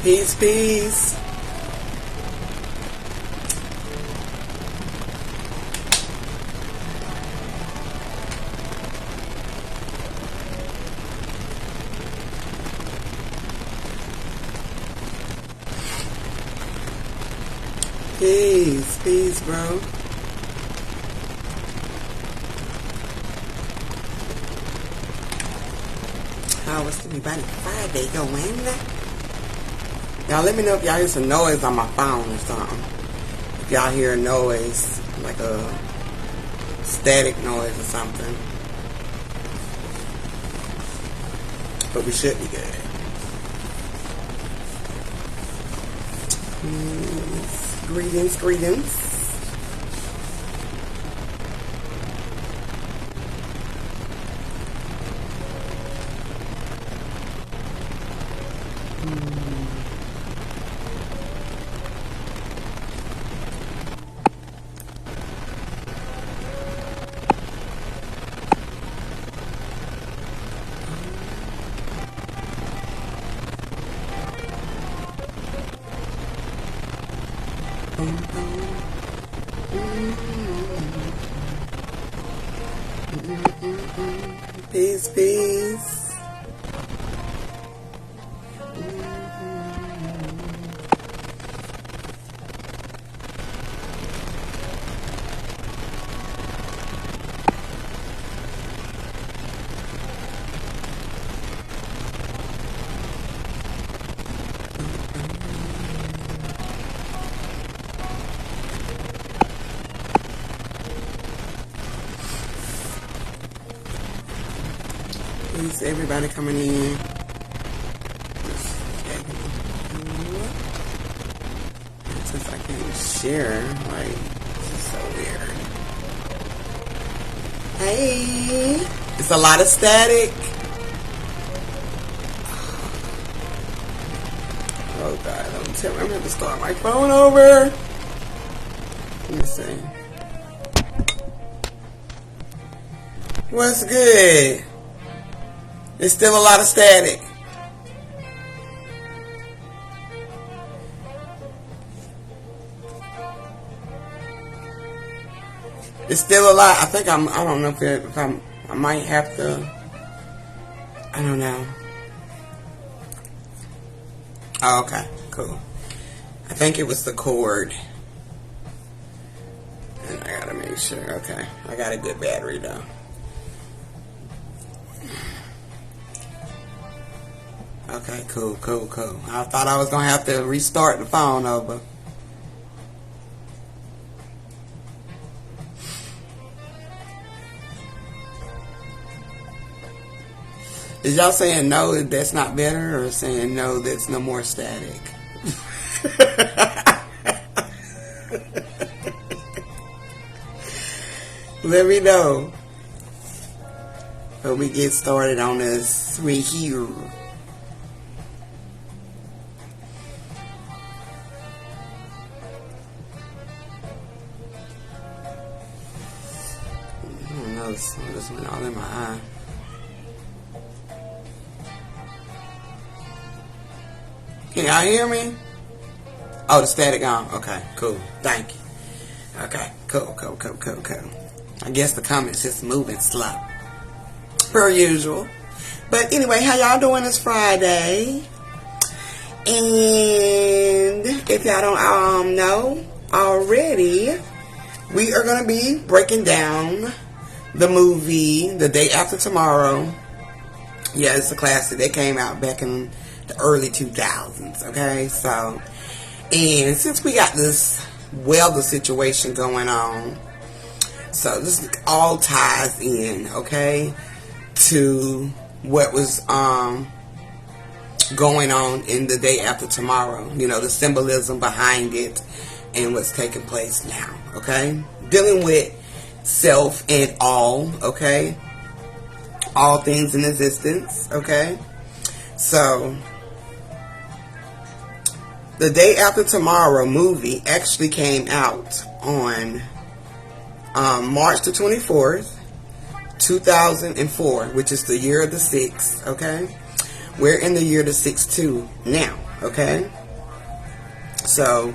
Peace, peace. Peace, peace, bro. How was everybody Friday going? Y'all let me know if y'all hear some noise on my phone or something. If y'all hear a noise, like a static noise or something. But we should be good. Greetings, greetings. Peace, peace. Peace, everybody coming in. Since I can't share, like, this is so weird. Hey, it's a lot of static. Oh God, don't tell me I'm going to start my phone over. Let me see. What's good? There's still a lot of static. It's still a lot. I think I don't know if I might have to, I don't know. Oh, okay, cool. I think it was the cord. And I gotta make sure, okay. I got a good battery though. Okay, cool. I thought I was going to have to restart the phone over. Is y'all saying no, that's not better, or saying no, that's no more static? Let me know when we get started on this right here. This went all in my eye. Can y'all hear me? Oh, the static on. Okay, cool. Thank you. Okay, cool. I guess the comments just moving slow. Per usual. But anyway, how y'all doing this Friday? And if y'all don't know already, we are going to be breaking down the movie The Day After Tomorrow. Yeah, it's a classic that came out back in the early 2000s, okay? So, and since we got this weather situation going on, so this all ties in, okay, to what was going on in The Day After Tomorrow. You know, the symbolism behind it and what's taking place now, okay? Dealing with self and all, okay? All things in existence, okay? So, The Day After Tomorrow movie actually came out on March the 24th, 2004, which is the year of the 6, okay? We're in the year of the 6-2 now, okay? So,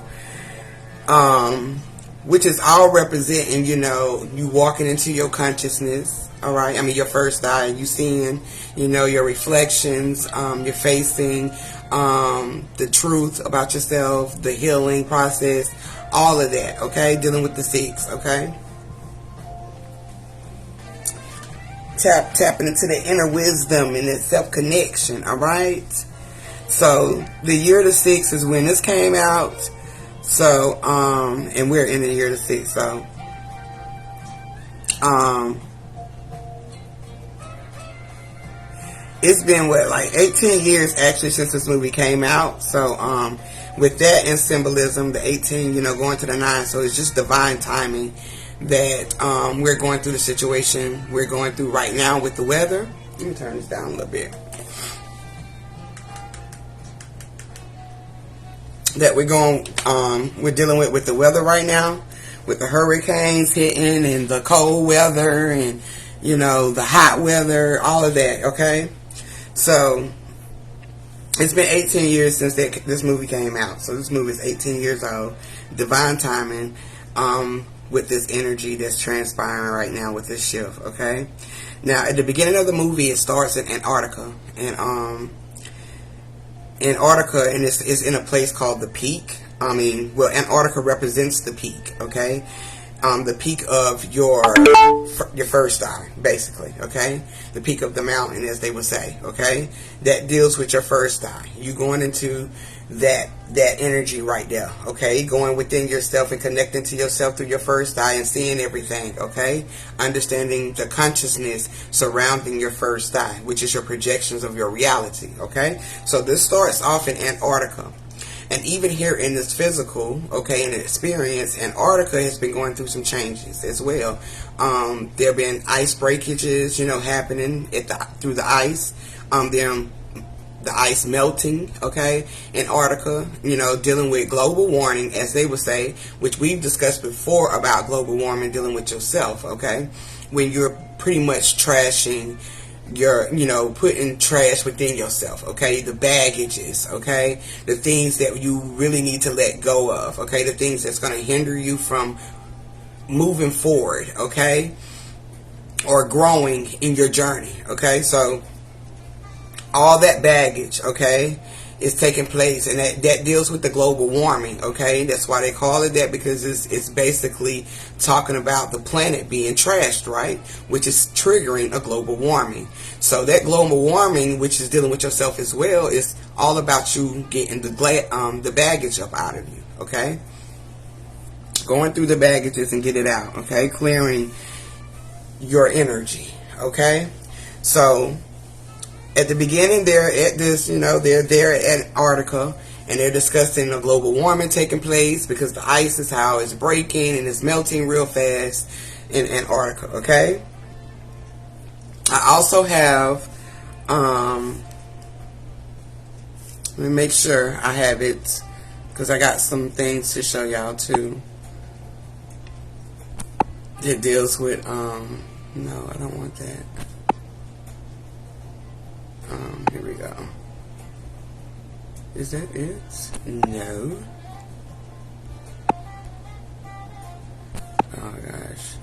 which is all representing, you know, you walking into your consciousness, all right? I mean, your first eye, you seeing, you know, your reflections, you're facing the truth about yourself, the healing process, all of that, okay? Dealing with the six, okay? Tapping into the inner wisdom and that self-connection, all right? So, the year of the six is when this came out. So, and we're in the year of the six, so, it's been, what, like 18 years, actually, since this movie came out. So, with that in symbolism, the 18, you know, going to the 9, so it's just divine timing that, we're going through the situation we're going through right now with the weather. Let me turn this down a little bit. That we're dealing with the weather right now, with the hurricanes hitting and the cold weather and, you know, the hot weather, all of that, okay? So, it's been 18 years since this movie came out. So, this movie is 18 years old. Divine timing, with this energy that's transpiring right now with this shift, okay? Now, at the beginning of the movie, it starts in Antarctica. And, Antarctica, and it's in a place called the Peak. I mean, well, Antarctica represents the peak, okay? The peak of your first eye, basically, okay? The peak of the mountain, as they would say, okay? That deals with your first eye. You going into that energy right there, okay? Going within yourself and connecting to yourself through your first eye and seeing everything, okay? Understanding the consciousness surrounding your first eye, which is your projections of your reality, okay? So this starts off in Antarctica. And even here in this physical, okay, in the experience, Antarctica has been going through some changes as well. There have been ice breakages, you know, happening through the ice. The ice melting, okay, Antarctica, you know, dealing with global warming, as they would say, which we've discussed before about global warming, dealing with yourself, okay, when you're pretty much trashing you know, putting trash within yourself, okay, the baggages, okay, the things that you really need to let go of, okay, the things that's going to hinder you from moving forward, okay, or growing in your journey, okay, so all that baggage, okay, is taking place, and that deals with the global warming, okay? That's why they call it that, because it's basically talking about the planet being trashed, right? Which is triggering a global warming. So that global warming, which is dealing with yourself as well, is all about you getting the baggage up out of you, okay? Going through the baggages and get it out, okay? Clearing your energy, okay? So at the beginning, they're at this, you know, they're there at Antarctica, and they're discussing the global warming taking place because the ice is how it's breaking and it's melting real fast in Antarctica, okay? I also have, let me make sure I have it, because I got some things to show y'all too. It deals with, no, I don't want that. Here we go. Is that it? No. Oh gosh.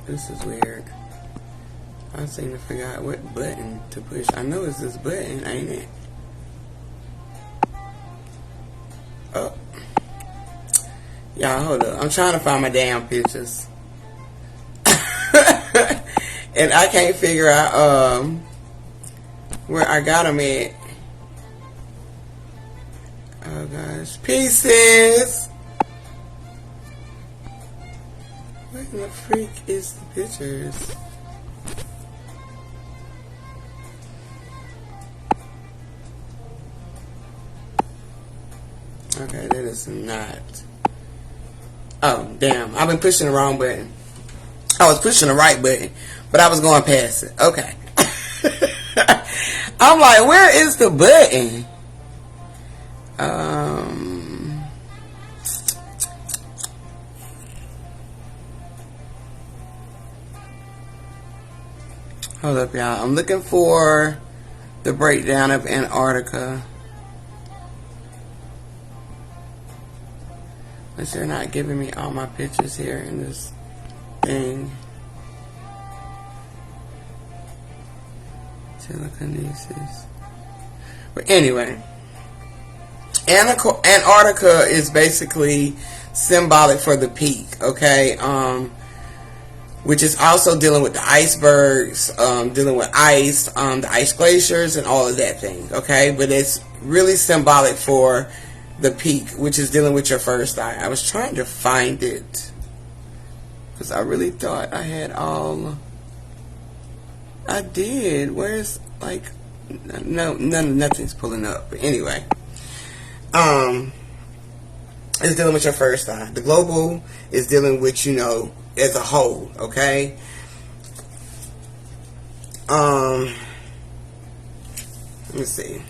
This is weird. I seem to forget what button to push. I know it's this button, ain't it? Oh. Y'all, hold up. I'm trying to find my damn pictures. And I can't figure out where I got them at. Oh gosh. Pieces! Where in the freak is the pictures? Okay, that is not. Oh, damn. I've been pushing the wrong button. I was pushing the right button, but I was going past it. Okay. I'm like, where is the button? Hold up, y'all. I'm looking for The breakdown of Antarctica. But they're not giving me all my pictures here in this thing. Telekinesis. But anyway, Antarctica is basically symbolic for the peak, okay? Which is also dealing with the icebergs, dealing with ice, the ice glaciers, and all of that thing, okay? But it's really symbolic for the peak, which is dealing with your first eye. I was trying to find it because I really thought I had all. I did. Where's, like, nothing's pulling up. But anyway, it's dealing with your first eye. The global is dealing with, you know, as a whole, okay? Let me see.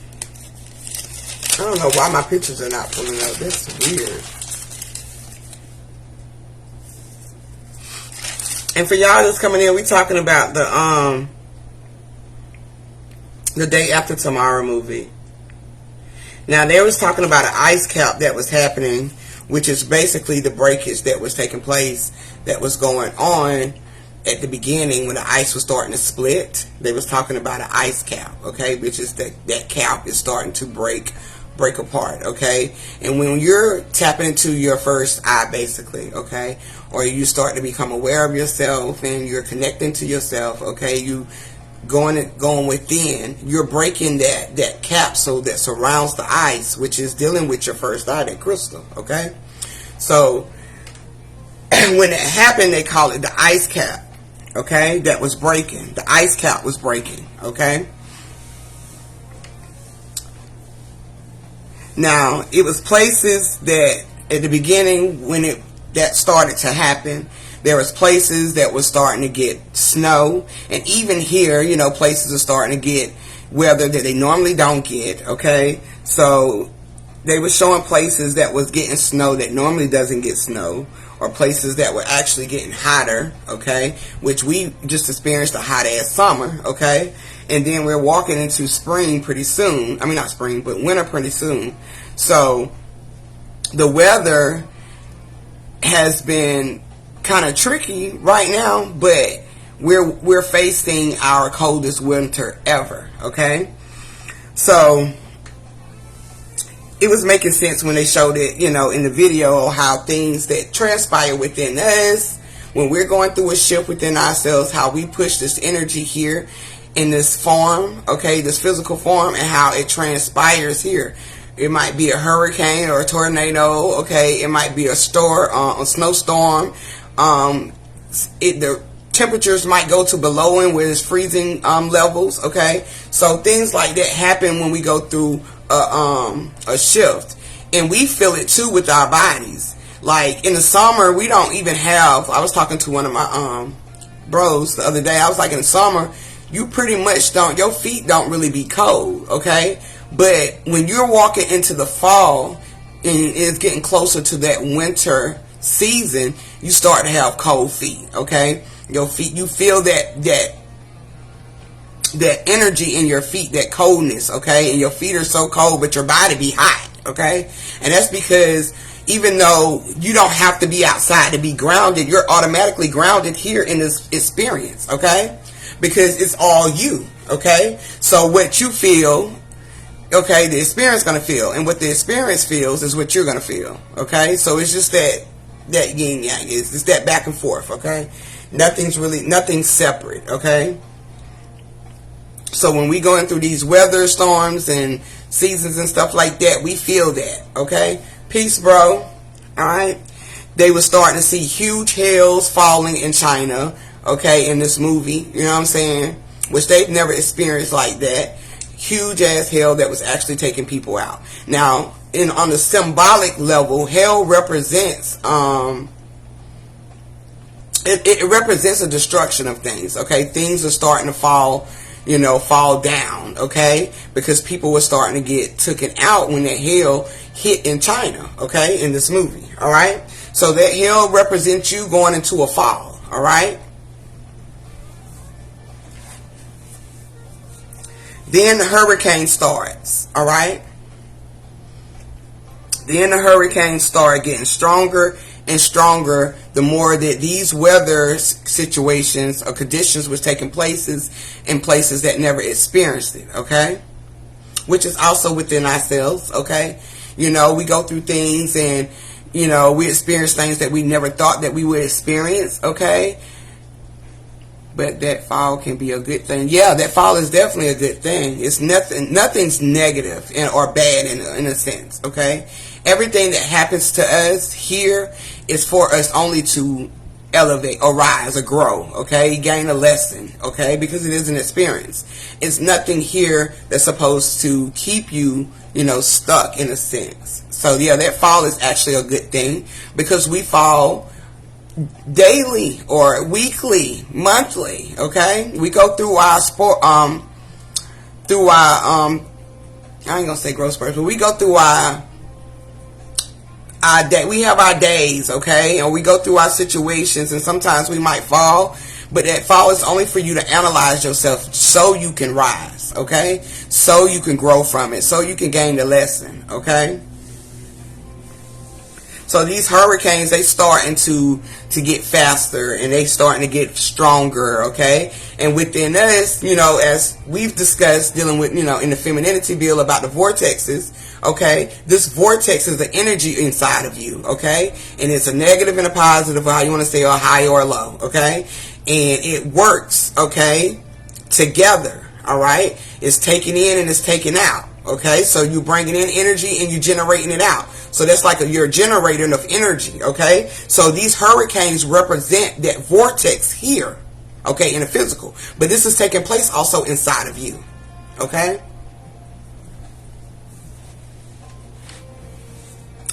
I don't know why my pictures are not pulling up. That's weird. And for y'all that's coming in, we talking about the Day After Tomorrow movie. Now, they was talking about an ice cap that was happening, which is basically the breakage that was taking place, that was going on at the beginning when the ice was starting to split. They was talking about an ice cap, okay, which is that cap is starting to break apart, okay? And when you're tapping into your first eye, basically, okay, or you start to become aware of yourself and you're connecting to yourself, okay, you going within, you're breaking that capsule that surrounds the ice, which is dealing with your first eye, that crystal, okay? So when it happened, they call it the ice cap, okay? That was breaking. The ice cap was breaking, okay? Now, it was places that at the beginning when that started to happen, there was places that was starting to get snow, and even here, you know, places are starting to get weather that they normally don't get, okay? So they were showing places that was getting snow that normally doesn't get snow, or places that were actually getting hotter, okay? Which we just experienced a hot ass summer, okay? And then we're walking into spring pretty soon. I mean, not spring, but winter pretty soon. So the weather has been kind of tricky right now, but we're facing our coldest winter ever, okay? So it was making sense when they showed it, you know, in the video, how things that transpire within us when we're going through a shift within ourselves, how we push this energy here in this form, okay, this physical form, and how it transpires here. It might be a hurricane or a tornado, okay? It might be a snowstorm. The temperatures might go to below where it's freezing levels, okay? So things like that happen when we go through a shift, and we feel it too with our bodies. Like in the summer, we don't even have. I was talking to one of my bros the other day. I was like, in the summer, you pretty much don't. Your feet don't really be cold, okay? But when you're walking into the fall and it's getting closer to that winter season, you start to have cold feet, okay? Your feet, you feel that energy in your feet, that coldness, okay? And your feet are so cold, but your body be hot, okay? And that's because even though you don't have to be outside to be grounded, you're automatically grounded here in this experience, okay? Because it's all you, okay? So what you feel, okay, the experience going to feel, and what the experience feels is what you're going to feel, okay? So it's just that yin yang, it's that back and forth, okay? Nothing's separate, okay? So when we going through these weather storms and seasons and stuff like that, we feel that, okay? Peace, bro. Alright? They were starting to see huge hails falling in China, okay, in this movie, you know what I'm saying? Which they've never experienced like that. Huge ass hail that was actually taking people out. Now, on the symbolic level, hail represents it represents a destruction of things, okay? Things are starting to fall, you know, fall down, okay? Because people were starting to get taken out when that hail hit in China, okay? In this movie, all right? So that hail represents you going into a fall, all right? Then the hurricane starts, all right? Then the hurricanes start getting stronger and stronger the more that these weather situations or conditions was taking places in places that never experienced it, okay? Which is also within ourselves, okay? You know, we go through things and, you know, we experience things that we never thought that we would experience, okay? But that fall can be a good thing. Yeah, that fall is definitely a good thing. It's nothing's negative or bad in a sense, okay? Everything that happens to us here is for us only to elevate or rise or grow, okay? Gain a lesson, okay? Because it is an experience. It's nothing here that's supposed to keep you, you know, stuck in a sense. So yeah, that fall is actually a good thing because we fall daily or weekly, monthly, okay? We go through our I ain't gonna say growth spurts, but we go through our day. We have our days, okay? And we go through our situations, and sometimes we might fall, but that fall is only for you to analyze yourself so you can rise, okay? So you can grow from it, so you can gain the lesson, okay? So these hurricanes, they starting to get faster and they starting to get stronger, okay? And within us, you know, as we've discussed dealing with, you know, in the femininity bill about the vortexes, okay? This vortex is the energy inside of you, okay? And it's a negative and a positive, or how you want to say, or high or low, okay? And it works, okay, together, all right? It's taking in and it's taking out. Okay, so you bringing in energy and you generating it out. So that's like you're a generator of energy. Okay, so these hurricanes represent that vortex here. Okay, in the physical, but this is taking place also inside of you. Okay,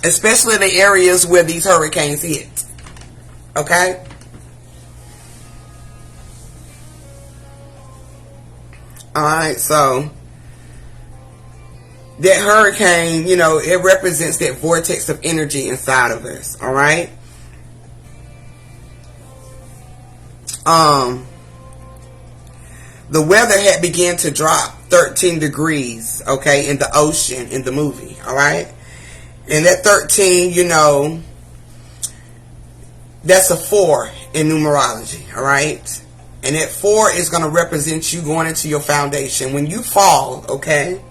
especially the areas where these hurricanes hit. Okay. All right, so that hurricane, you know, it represents that vortex of energy inside of us, all right? The weather had begun to drop 13 degrees, okay, in the ocean in the movie, all right? And that 13, you know, that's a 4 in numerology, all right? And that 4 is going to represent you going into your foundation. When you fall, okay,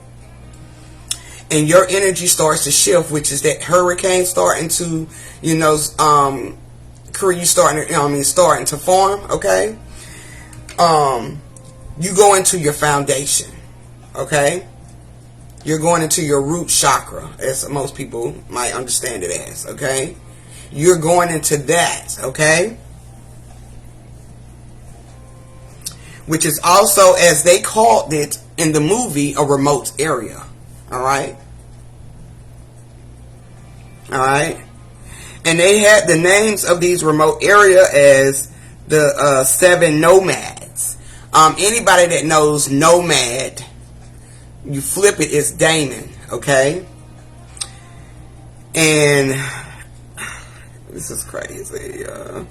and your energy starts to shift, which is that hurricane starting to, you know, you starting to form, okay? You go into your foundation, okay? You're going into your root chakra, as most people might understand it as, okay? You're going into that, okay? Which is also, as they called it in the movie, a remote area. All right. All right. And they had the names of these remote area as the 7 nomads. Anybody that knows nomad, you flip it, it's Damon. Okay. And this is crazy. Let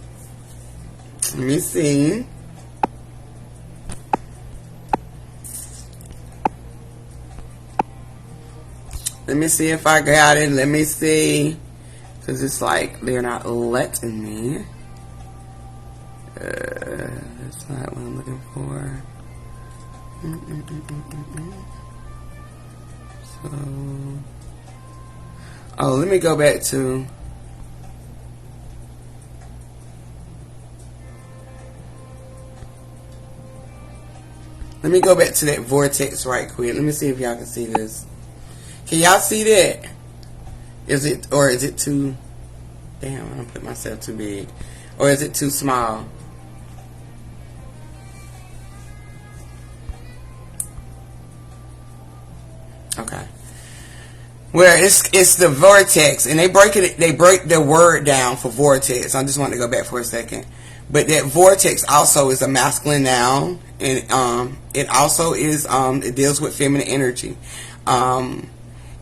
me see. Let me see if I got it. Let me see. Because it's like they're not letting me. That's not what I'm looking for. So. Oh, let me go back to. Let me go back to that vortex right quick. Let me see if y'all can see this. Can y'all see that? Is it too... Damn, I'm going to put myself too big. Or is it too small? Okay. Where it's the vortex, and they break the word down for vortex. I just want to go back for a second. But that vortex also is a masculine noun, and it also is it deals with feminine energy.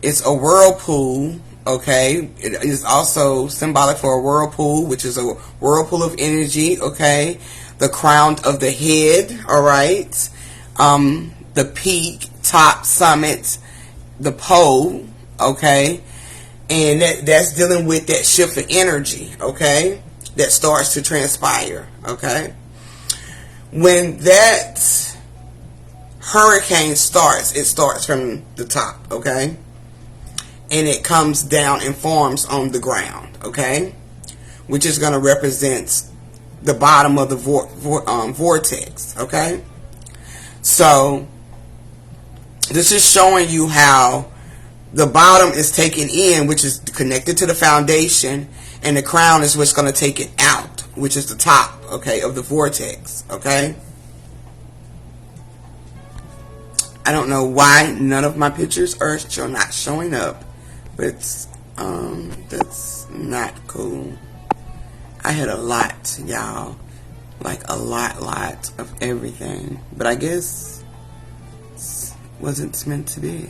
It's a whirlpool, okay? It is also symbolic for a whirlpool, which is a whirlpool of energy, okay? The crown of the head, all right? The peak top summit, the pole, okay? And that's dealing with that shift of energy, okay? That starts to transpire, okay? When that hurricane starts, it starts from the top, okay? And it comes down and forms on the ground, okay? Which is going to represent the bottom of the vortex, okay? So this is showing you how the bottom is taken in, which is connected to the foundation, and the crown is what's going to take it out, which is the top, okay, of the vortex, okay? I don't know why none of my pictures are not showing up, but that's not cool. I had a lot, y'all, like a lot of everything, but I guess it wasn't meant to be.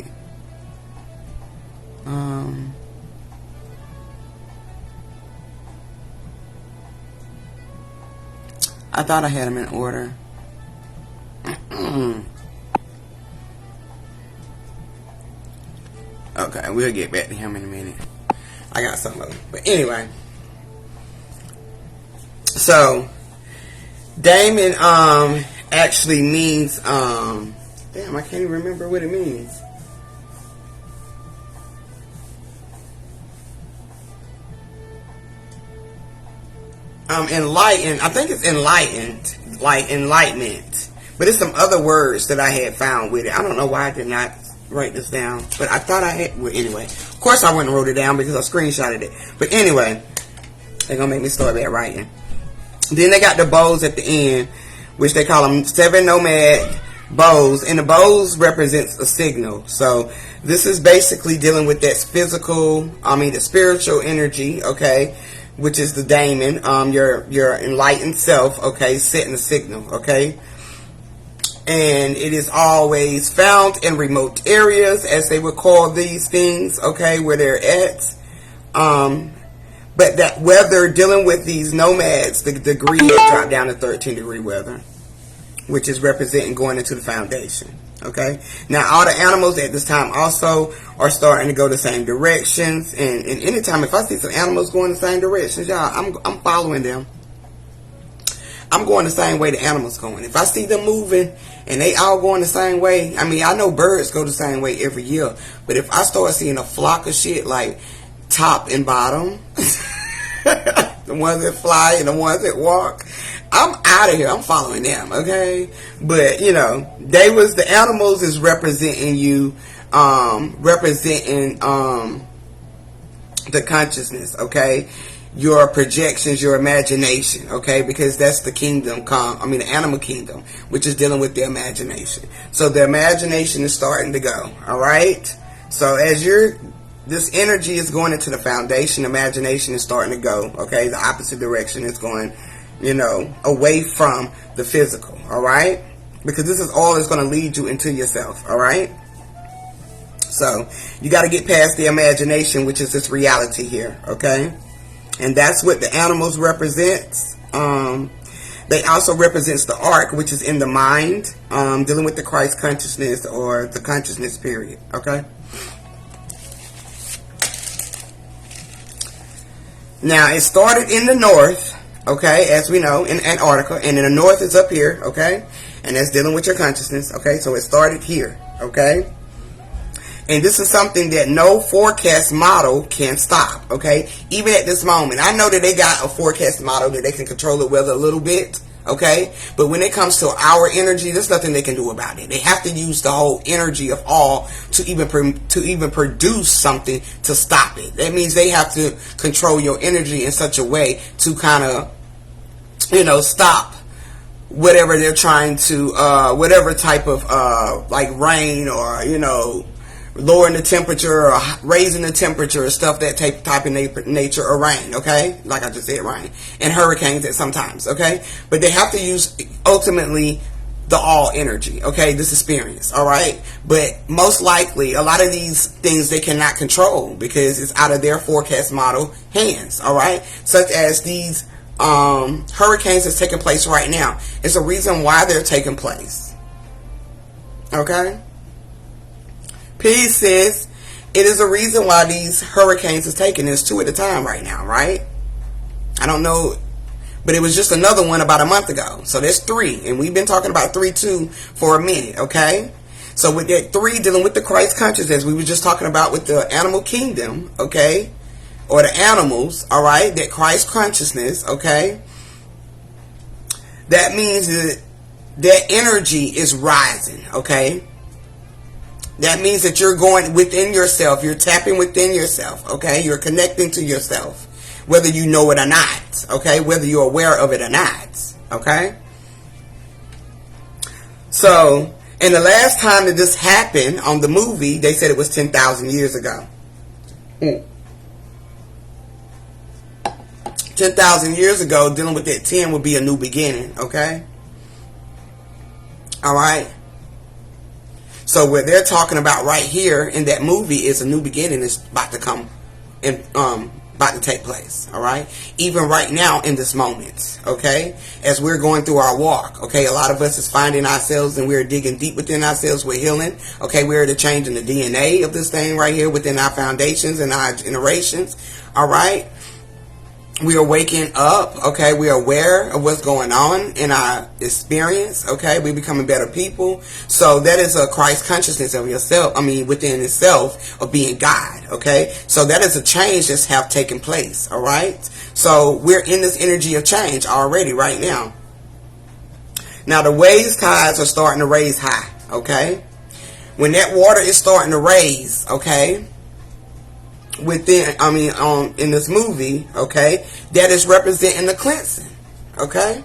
I thought I had them in order. Okay, we'll get back to him in a minute. I got some of them. But anyway. So, Damon actually means, damn, I can't even remember what it means. Enlightened, I think it's enlightened, like enlightenment. But it's some other words that I had found with it. I don't know why I did not write this down, but I thought I had, well, anyway. Of course I wouldn't wrote it down because I screenshotted it. But anyway, they're going to make me start back writing. Then they got the bows at the end, which they call them 7 nomad bows. And the bows represents a signal. So this is basically dealing with that the spiritual energy, okay, which is the daemon, your enlightened self, okay, setting the signal, okay. And it is always found in remote areas, as they would call these things, okay, where they're at. But that weather, dealing with these nomads, the degree has dropped down to 13-degree weather, which is representing going into the foundation. Okay. Now, all the animals at this time also are starting to go the same directions. And anytime, if I see some animals going the same directions, y'all, I'm following them. I'm going the same way the animals going. If I see them moving and they all going the same way, I mean, I know birds go the same way every year. But if I start seeing a flock of shit like top and bottom, the ones that fly and the ones that walk, I'm out of here. I'm following them, okay? But, you know, the animals is representing you, representing the consciousness, okay? Your projections, your imagination, okay? Because that's the kingdom, the animal kingdom, which is dealing with the imagination. So the imagination is starting to go, all right? So as this energy is going into the foundation, imagination is starting to go, okay? The opposite direction is going, you know, away from the physical, all right? Because this is all that's going to lead you into yourself, all right? So you got to get past the imagination, which is this reality here, okay? And that's what the animals represents. They also represents the ark, which is in the mind, dealing with the Christ consciousness or the consciousness period, okay? Now, it started in the north, okay, as we know, in Antarctica, and in the north is up here, okay, and that's dealing with your consciousness, okay, so it started here, okay, and this is something that no forecast model can stop, okay, even at this moment. I know that they got a forecast model that they can control the weather a little bit, okay, but when it comes to our energy, there's nothing they can do about it. They have to use the whole energy of all to even produce something to stop it. That means they have to control your energy in such a way to kind of, you know, stop whatever they're trying to, whatever type of like rain or, you know, lowering the temperature or raising the temperature or stuff that type of nature, or rain, okay? Like I just said, rain. And hurricanes at sometimes, okay? But they have to use, ultimately, the all energy, okay? This experience, all right? But most likely, a lot of these things they cannot control because it's out of their forecast model hands, all right? Such as these hurricanes that's taking place right now. It's a reason why they're taking place, okay? Peace, sis. It is a reason why these hurricanes is taking us 2 at a time right now, right? I don't know, but it was just another one about a month ago. So there's 3, and we've been talking about 3 too for a minute, okay? So with that 3 dealing with the Christ consciousness, we were just talking about with the animal kingdom, okay? Or the animals, all right? That Christ consciousness, okay? That means that that energy is rising, okay? That means that you're going within yourself. You're tapping within yourself, okay? You're connecting to yourself, whether you know it or not, okay? Whether you're aware of it or not, okay? So, and the last time that this happened on the movie, they said it was 10,000 years ago. 10,000 years ago, dealing with that 10 would be a new beginning, okay? All right? So what they're talking about right here in that movie is a new beginning is about to come and about to take place, all right? Even right now in this moment, okay? As we're going through our walk, okay? A lot of us is finding ourselves and we're digging deep within ourselves. We're healing, okay? We're changing the DNA of this thing right here within our foundations and our generations, all right? We are waking up, okay? We are aware of what's going on in our experience, okay? We're becoming better people. So that is a Christ consciousness of yourself, within itself of being God, okay? So that is a change that's have taken place, all right? So we're in this energy of change already right now. Now the waves tides are starting to raise high, okay? When that water is starting to raise, okay? In this movie, okay, that is representing the cleansing, okay?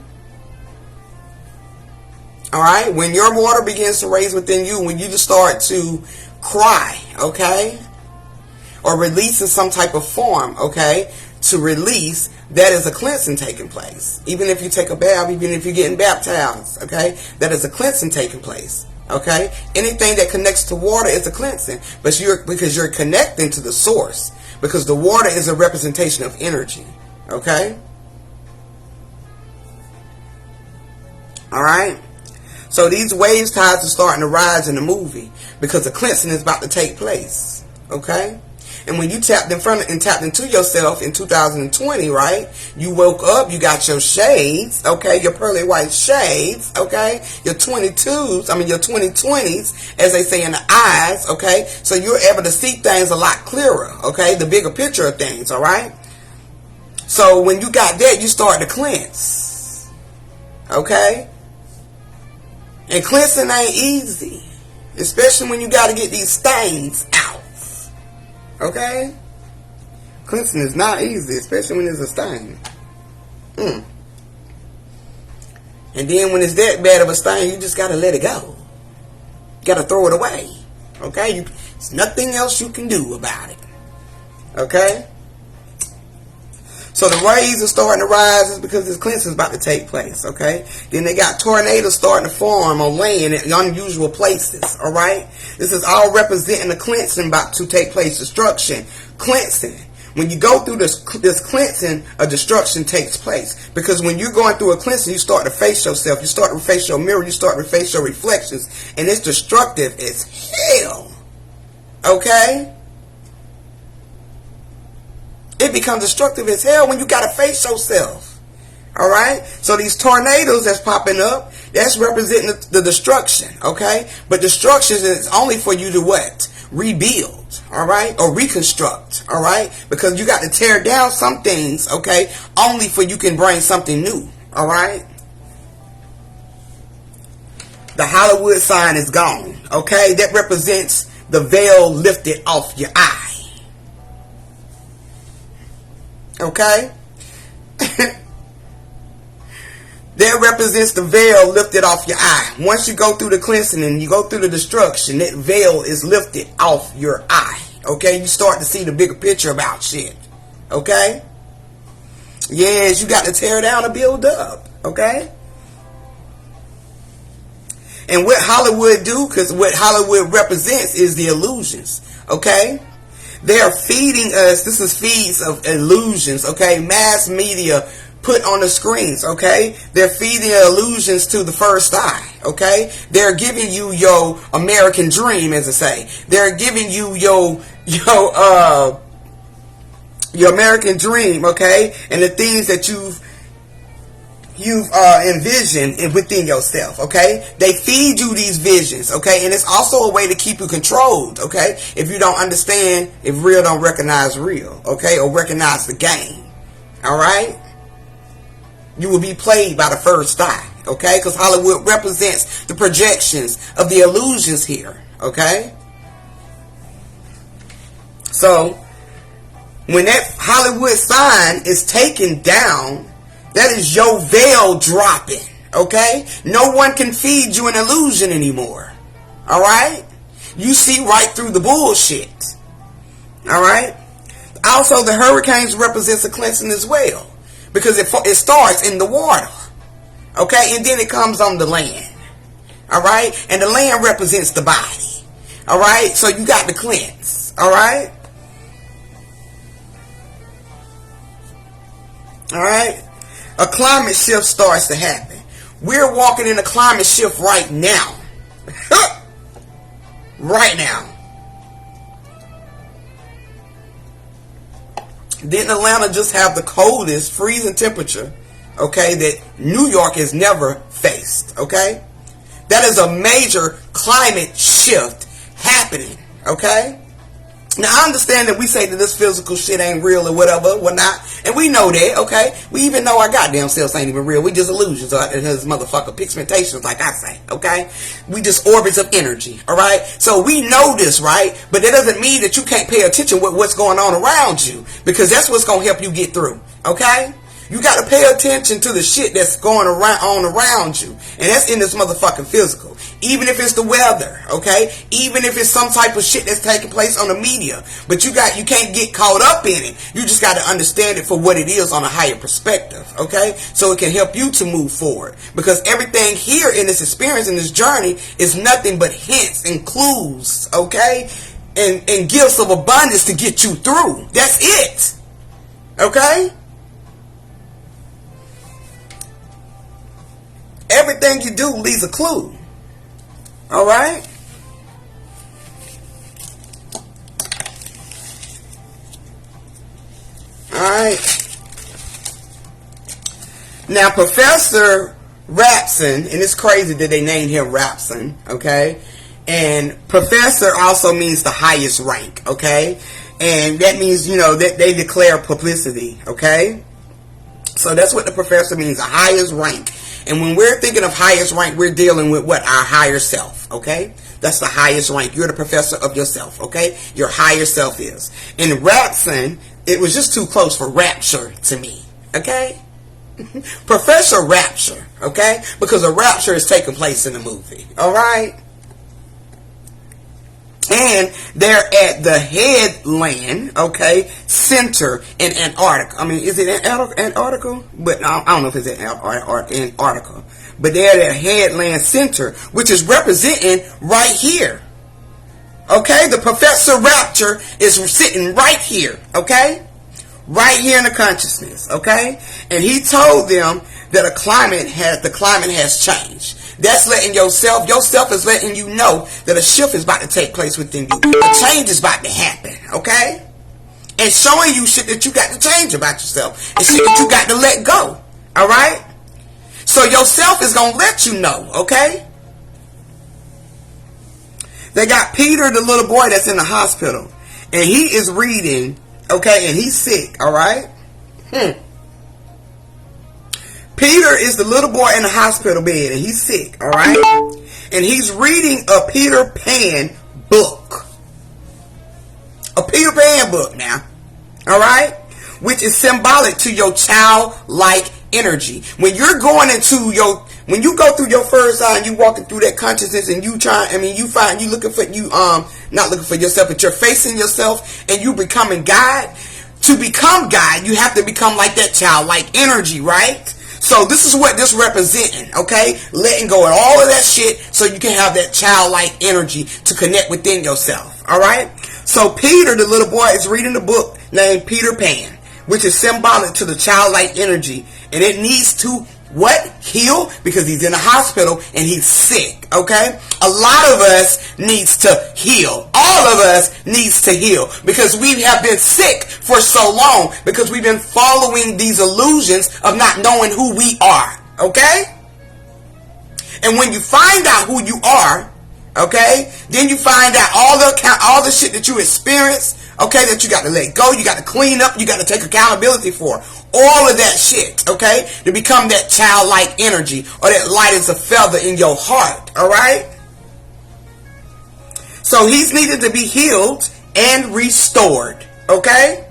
All right, when your water begins to raise within you, when you just start to cry, okay, or release in some type of form, okay, to release, that is a cleansing taking place. Even if you take a bath, even if you're getting baptized, okay, that is a cleansing taking place. Okay, anything that connects to water is a cleansing, but because you're connecting to the source, because the water is a representation of energy. Okay, all right. So these waves tides are starting to rise in the movie because the cleansing is about to take place. Okay. And when you tapped into yourself in 2020, right? You woke up, you got your shades, okay? Your pearly white shades, okay? Your 2020s, as they say in the eyes, okay? So you're able to see things a lot clearer, okay? The bigger picture of things, all right? So when you got that, you start to cleanse, okay? And cleansing ain't easy, especially when you got to get these stains out. Okay? Cleansing is not easy, especially when there's a stain. And then when it's that bad of a stain, you just gotta let it go. You gotta throw it away. Okay? There's nothing else you can do about it. Okay? So the waves are starting to rise is because this cleansing is about to take place, okay? Then they got tornadoes starting to form on land in unusual places, all right? This is all representing the cleansing about to take place, destruction, cleansing. When you go through this cleansing, a destruction takes place. Because when you're going through a cleansing, you start to face yourself, you start to face your mirror, you start to face your reflections, and it's destructive as hell, okay? It becomes destructive as hell when you got to face yourself. All right? So these tornadoes that's popping up, that's representing the destruction. Okay? But destruction is only for you to what? Rebuild. All right? Or reconstruct. All right? Because you got to tear down some things. Okay? Only for you can bring something new. All right? The Hollywood sign is gone. Okay? That represents the veil lifted off your eye. Okay? That represents the veil lifted off your eye. Once you go through the cleansing and you go through the destruction, that veil is lifted off your eye. Okay? You start to see the bigger picture about shit. Okay? Yes, you got to tear down and build up. Okay? And what Hollywood do, because what Hollywood represents is the illusions. Okay? They are feeding us, this is feeds of illusions, okay? Mass media put on the screens, okay? They're feeding illusions to the first eye, okay? They're giving you your American dream, as I say. They're giving you your American dream, okay? And the things that you've envisioned within yourself, okay? They feed you these visions, okay? And it's also a way to keep you controlled, okay? If you don't understand, if real don't recognize real, okay? Or recognize the game, all right? You will be played by the first eye, okay? Because Hollywood represents the projections of the illusions here, okay? So, when that Hollywood sign is taken down, that is your veil dropping, okay? No one can feed you an illusion anymore, all right? You see right through the bullshit, all right? Also, the hurricanes represents a cleansing as well, because it starts in the water, okay? And then it comes on the land, all right? And the land represents the body, all right? So you got to cleanse, all right? All right? A climate shift starts to happen. We're walking in a climate shift right now. Right now. Didn't Atlanta just have the coldest freezing temperature, okay, that New York has never faced, okay? That is a major climate shift happening, okay? Now, I understand that we say that this physical shit ain't real or whatever, whatnot, and we know that, okay? We even know our goddamn selves ain't even real. We just illusions, and his motherfucker pigmentations, like I say, okay? We just orbits of energy, all right? So we know this, right? But that doesn't mean that you can't pay attention with what's going on around you, because that's what's going to help you get through, okay? You got to pay attention to the shit that's going on around you. And that's in this motherfucking physical. Even if it's the weather, okay? Even if it's some type of shit that's taking place on the media. But you can't get caught up in it. You just got to understand it for what it is on a higher perspective, okay? So it can help you to move forward. Because everything here in this experience, in this journey, is nothing but hints and clues, okay? And gifts of abundance to get you through. That's it. Okay? Everything you do leaves a clue. All right? All right. Now, Professor Rapson, and it's crazy that they named him Rapson, okay? And professor also means the highest rank, okay? And that means, that they declare publicity, okay? So that's what the professor means, the highest rank. And when we're thinking of highest rank, we're dealing with what? Our higher self, okay? That's the highest rank. You're the professor of yourself, okay? Your higher self is. And Rapson, it was just too close for rapture to me, okay? Professor Rapture, okay? Because a rapture is taking place in the movie, all right? And they're at the headland, okay, center in Antarctica. I mean, is it Antarctica? But I don't know if it's in Antarctica. But they're at the headland center, which is representing right here. Okay, the Professor Rapture is sitting right here, okay? Right here in the consciousness, okay? And he told them that the climate has changed. That's letting yourself is letting you know that a shift is about to take place within you. A change is about to happen, okay? And showing you shit that you got to change about yourself. And shit that you got to let go, all right? So yourself is going to let you know, okay? They got Peter, the little boy that's in the hospital. And he is reading, okay, and he's sick, all right? Peter is the little boy in the hospital bed, and he's sick, all right? And he's reading a Peter Pan book. A Peter Pan book now, all right? Which is symbolic to your childlike energy. When you're going into when you go through your first eye and you walking through that consciousness and you looking for not looking for yourself, but you're facing yourself and you becoming God. To become God, you have to become like that childlike energy, right? So this is what this representing, okay? Letting go of all of that shit so you can have that childlike energy to connect within yourself, all right? So Peter, the little boy, is reading a book named Peter Pan, which is symbolic to the childlike energy And it needs to what? Heal, because he's in a hospital and he's sick, okay? A lot of us needs to heal. All of us needs to heal because we have been sick for so long because we've been following these illusions of not knowing who we are, okay? And when you find out who you are, okay, then you find out all the shit that you experienced, okay, that you got to let go, you got to clean up, you got to take accountability for. All of that shit, okay, to become that childlike energy or that light as a feather in your heart, all right? So he's needed to be healed and restored, okay?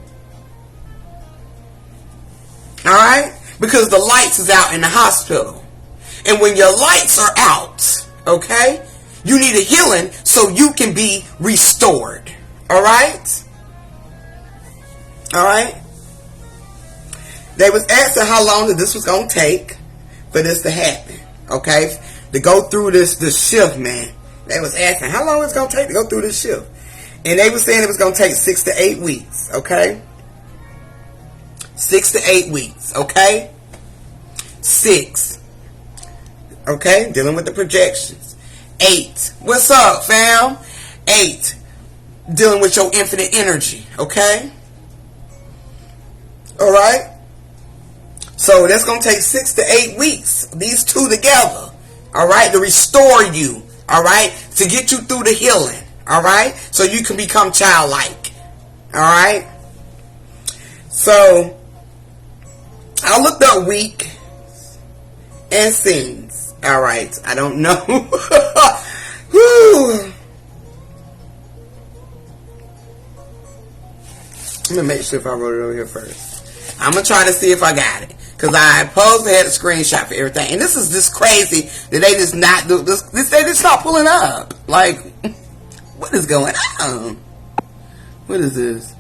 All right? Because the lights is out in the hospital. And when your lights are out, okay, you need a healing so you can be restored, all right? All right? They was asking how long that this was going to take for this to happen, okay? To go through this shift, man. They was asking how long it's going to take to go through this shift. And they was saying it was going to take 6 to 8 weeks, okay? 6 to 8 weeks, okay? 6, okay? Dealing with the projections. 8, what's up, fam? 8, dealing with your infinite energy, okay? All right? So that's going to take 6 to 8 weeks, these two together, all right, to restore you, all right, to get you through the healing, all right, so you can become childlike, all right. So I looked up week and scenes, all right. I don't know. Whew. Let me make sure if I wrote it over here first. I'm going to try to see if I got it. Because I supposed to have a screenshot for everything. And this is just crazy that they just not do this. They just start pulling up. Like, what is going on? What is this?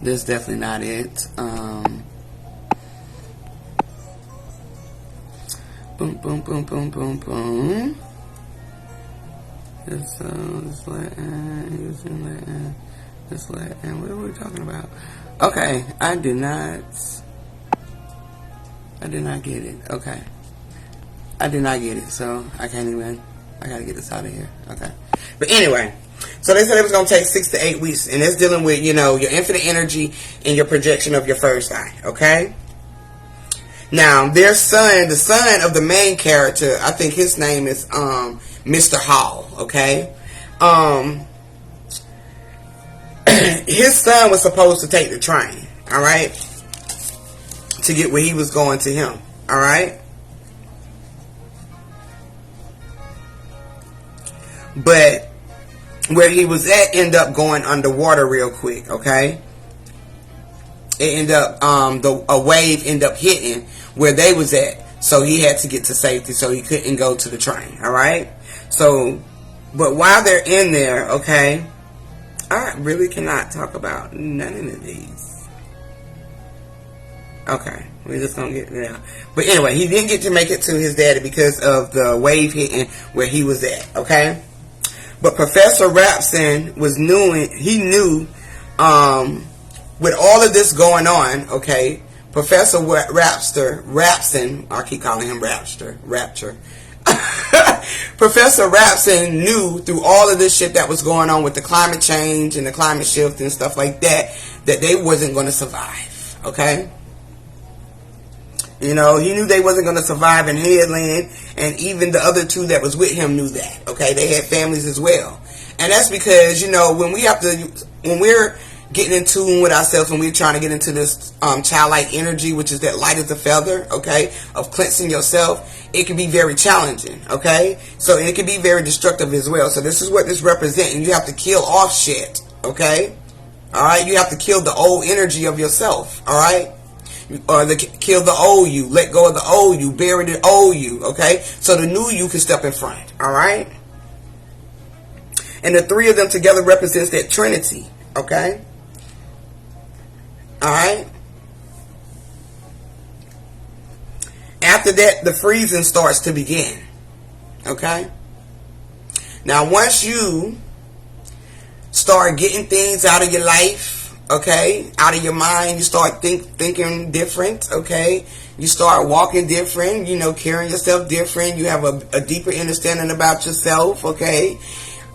This is definitely not it. Boom, boom, boom, boom, boom, boom. This Latin. What are we talking about? Okay, I did not get it. Okay. I did not get it, so I gotta get this out of here. Okay. But anyway, so they said it was going to take 6 to 8 weeks, and it's dealing with, you know, your infinite energy and your projection of your first eye, okay? Now, their son, the son of the main character, I think his name is Mr. Hall, okay? His son was supposed to take the train, all right, to get where he was going to him, all right? But where he was at ended up going underwater real quick, okay? It ended up, a wave ended up hitting where they was at, so he had to get to safety, so he couldn't go to the train, all right? So, but while they're in there, okay, I really cannot talk about none of these. Okay, we're just gonna get there. But anyway, he didn't get to make it to his daddy because of the wave hitting where he was at, okay? But Professor Rapson knew, with all of this going on, okay, Professor Rapson, I keep calling him Rapture. Professor Rapson knew through all of this shit that was going on with the climate change and the climate shift and stuff like that, that they wasn't going to survive, okay? You know, he knew they wasn't going to survive in Headland, and even the other two that was with him knew that, okay? They had families as well. And that's because, you know, when we're getting in tune with ourselves, when we're trying to get into this childlike energy, which is that light as a feather, okay, of cleansing yourself, it can be very challenging, okay? So it can be very destructive as well. So this is what this represents, and you have to kill off shit, okay? All right? You have to kill the old energy of yourself, all right? Or kill the old you, let go of the old you, bury the old you, okay? So the new you can step in front, all right? And the three of them together represents that Trinity, okay? All right? After that, the freezing starts to begin, okay? Now, once you start getting things out of your life, okay, out of your mind. You start thinking different, okay. You start walking different, you know, carrying yourself different. You have a deeper understanding about yourself, okay.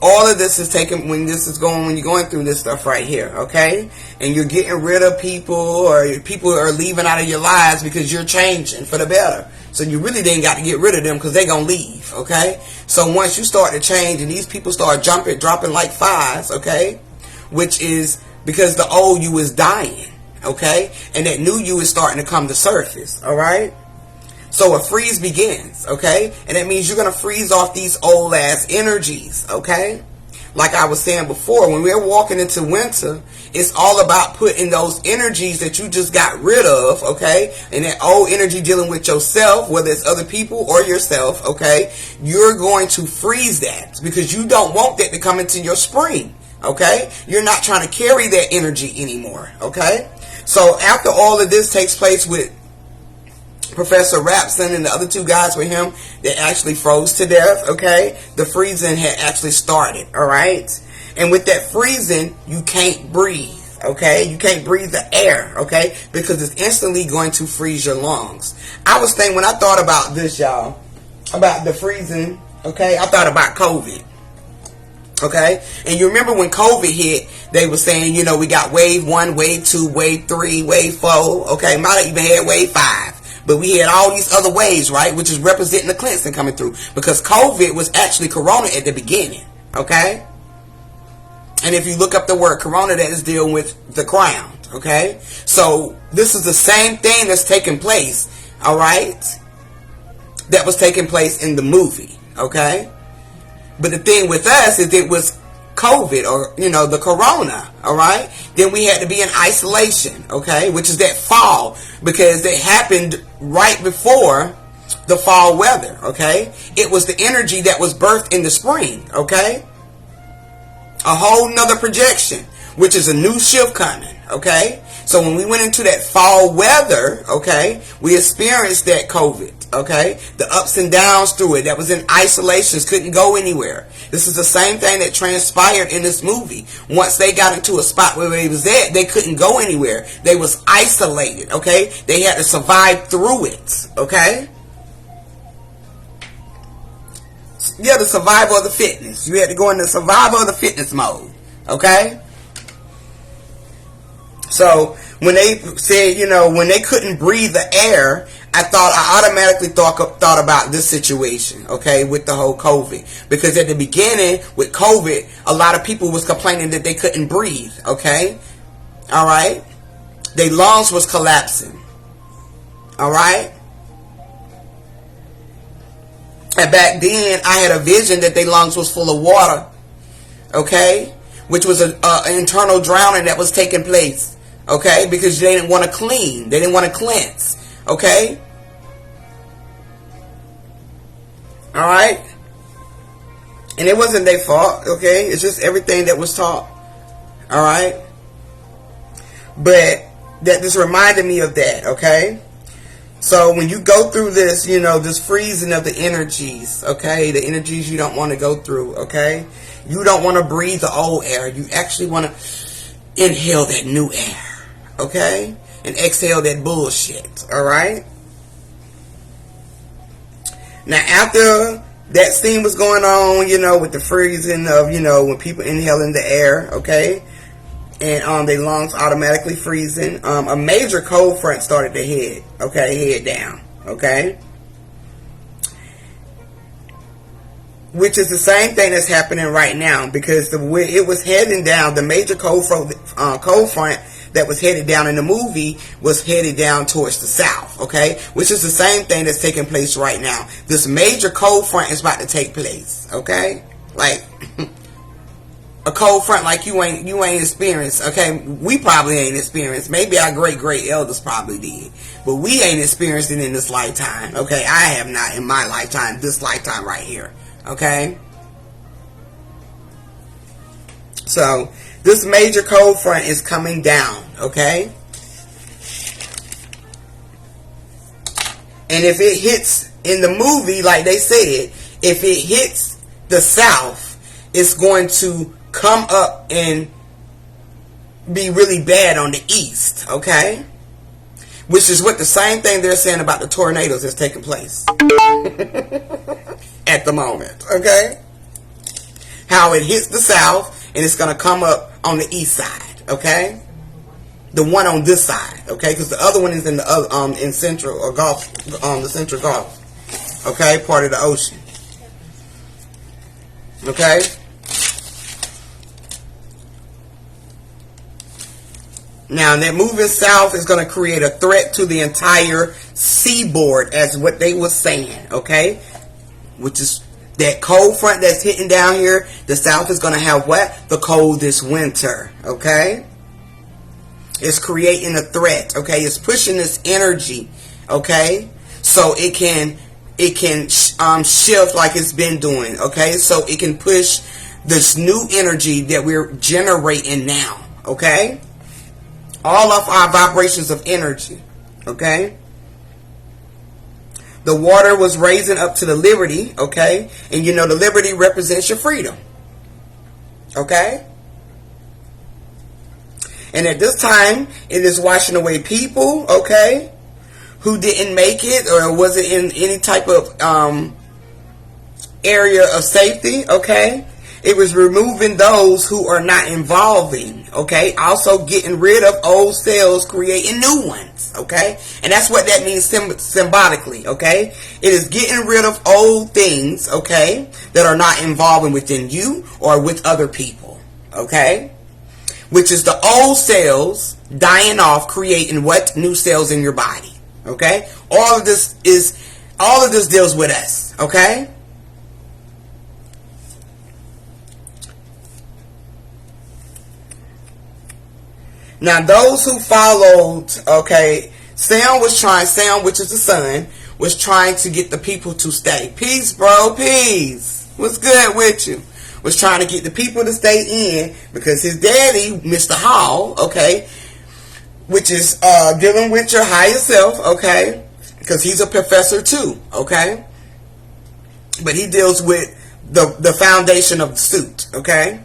All of this is taken when you're going through this stuff right here, okay? And you're getting rid of people, or people are leaving out of your lives because you're changing for the better. So you really didn't got to get rid of them because they're going to leave, okay? So once you start to change and these people start dropping like flies, okay? Which is because the old you is dying, okay? And that new you is starting to come to surface, all right? So a freeze begins, okay? And that means you're going to freeze off these old ass energies, okay? Like I was saying before, when we're walking into winter, it's all about putting those energies that you just got rid of, okay? And that old energy dealing with yourself, whether it's other people or yourself, okay? You're going to freeze that because you don't want that to come into your spring, okay? You're not trying to carry that energy anymore, okay? So after all of this takes place with Professor Rapson and the other two guys with him that actually froze to death, okay? The freezing had actually started, all right? And with that freezing, you can't breathe, okay? You can't breathe the air, okay? Because it's instantly going to freeze your lungs. I was thinking, when I thought about this, y'all, about the freezing, okay, I thought about COVID. Okay, and you remember when COVID hit, they were saying, you know, we got wave 1, wave 2, wave 3, wave 4, okay, might have even had wave 5. But we had all these other waves, right, which is representing the cleansing coming through. Because COVID was actually corona at the beginning, okay? And if you look up the word corona, that is dealing with the crown, okay? So this is the same thing that's taking place, all right, that was taking place in the movie, okay? But the thing with us is it was COVID, or, you know, the corona, all right? Then we had to be in isolation, okay, which is that fall, because it happened right before the fall weather, okay? It was the energy that was birthed in the spring, okay? A whole nother projection, which is a new shift coming, okay? So when we went into that fall weather, okay, we experienced that COVID, okay? The ups and downs through it. That was in isolations, couldn't go anywhere. This is the same thing that transpired in this movie. Once they got into a spot where they was at, they couldn't go anywhere. They was isolated, okay? They had to survive through it, okay? Yeah, the survival of the fitness. You had to go into survival of the fitness mode, okay? So when they said, you know, when they couldn't breathe the air, I automatically thought about this situation, okay, with the whole COVID. Because at the beginning with COVID, a lot of people was complaining that they couldn't breathe, okay? All right? Their lungs was collapsing. All right? And back then, I had a vision that their lungs was full of water, okay? Which was an internal drowning that was taking place, okay? Because they didn't want to clean. They didn't want to cleanse, okay? All right? And it wasn't their fault, okay? It's just everything that was taught, all right? But that just reminded me of that, okay? So when you go through this, you know, this freezing of the energies, okay? The energies you don't want to go through, okay? You don't want to breathe the old air. You actually want to inhale that new air, okay? And exhale that bullshit, all right? Now, after that scene was going on, you know, with the freezing of, you know, when people inhaling the air, okay? And their lungs automatically freezing. A major cold front started to head down, okay? Which is the same thing that's happening right now, because the way it was heading down, the major cold front that was headed down in the movie was headed down towards the south, okay? Which is the same thing that's taking place right now. This major cold front is about to take place, okay? Like a cold front like you ain't experienced, okay? We probably ain't experienced. Maybe our great elders probably did, but we ain't experienced it in this lifetime, okay? I have not in my lifetime, this lifetime right here, okay? So this major cold front is coming down, okay? And if it hits in the movie, like they said, if it hits the south, it's going to come up and be really bad on the east, okay? Which is what the same thing they're saying about the tornadoes that's taking place at the moment, okay? How it hits the south and it's going to come up on the east side, okay? The one on this side, okay? Because the other one is in the other, in central or Gulf, the central Gulf, okay? Part of the ocean, okay? Now, that moving south is going to create a threat to the entire seaboard, as what they were saying, okay? Which is that cold front that's hitting down here. The south is going to have what? The cold this winter, okay? It's creating a threat, okay? It's pushing this energy, okay? So it can shift like it's been doing, okay? So it can push this new energy that we're generating now, okay? All of our vibrations of energy, okay? The water was raising up to the liberty, okay? And you know the liberty represents your freedom, okay? And at this time, it is washing away people, okay, who didn't make it or wasn't in any type of area of safety, okay? It was removing those who are not involving, okay? Also getting rid of old cells, creating new ones, okay? And that's what that means symbolically, okay? It is getting rid of old things, okay, that are not involving within you or with other people, okay? Which is the old cells dying off, creating what? New cells in your body, okay? All of this deals with us, okay? Now, those who followed, okay, Sam, which is the sun, was trying to get the people to stay. Peace, bro, peace. What's good with you? Was trying to get the people to stay in because his daddy, Mr. Hall, okay, which is dealing with your higher self, okay, because he's a professor too, okay, but he deals with the foundation of the suit, okay,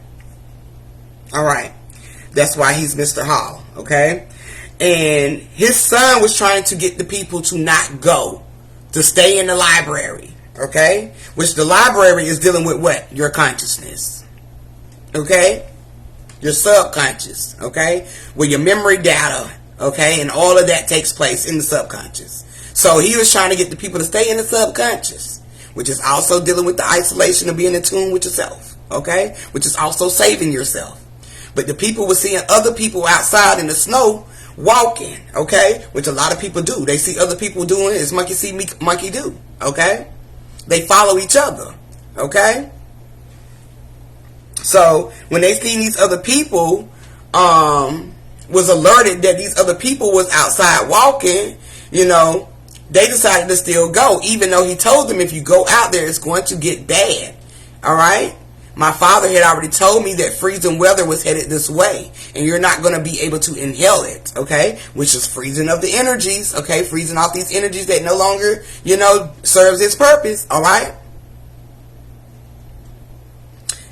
all right. That's why he's Mr. Hall, okay? And his son was trying to get the people to not go, to stay in the library, okay? Which the library is dealing with what? Your consciousness, okay? Your subconscious, okay? Where your memory data, okay? And all of that takes place in the subconscious. So he was trying to get the people to stay in the subconscious, which is also dealing with the isolation of being in tune with yourself, okay? Which is also saving yourself. But the people were seeing other people outside in the snow walking, okay? Which a lot of people do. They see other people doing it as monkey see, monkey do, okay? They follow each other, okay? So when they seen these other people, was alerted that these other people was outside walking, you know, they decided to still go. Even though he told them if you go out there, it's going to get bad, all right? My father had already told me that freezing weather was headed this way. And you're not going to be able to inhale it, okay? Which is freezing of the energies, okay? Freezing off these energies that no longer, you know, serves its purpose, all right?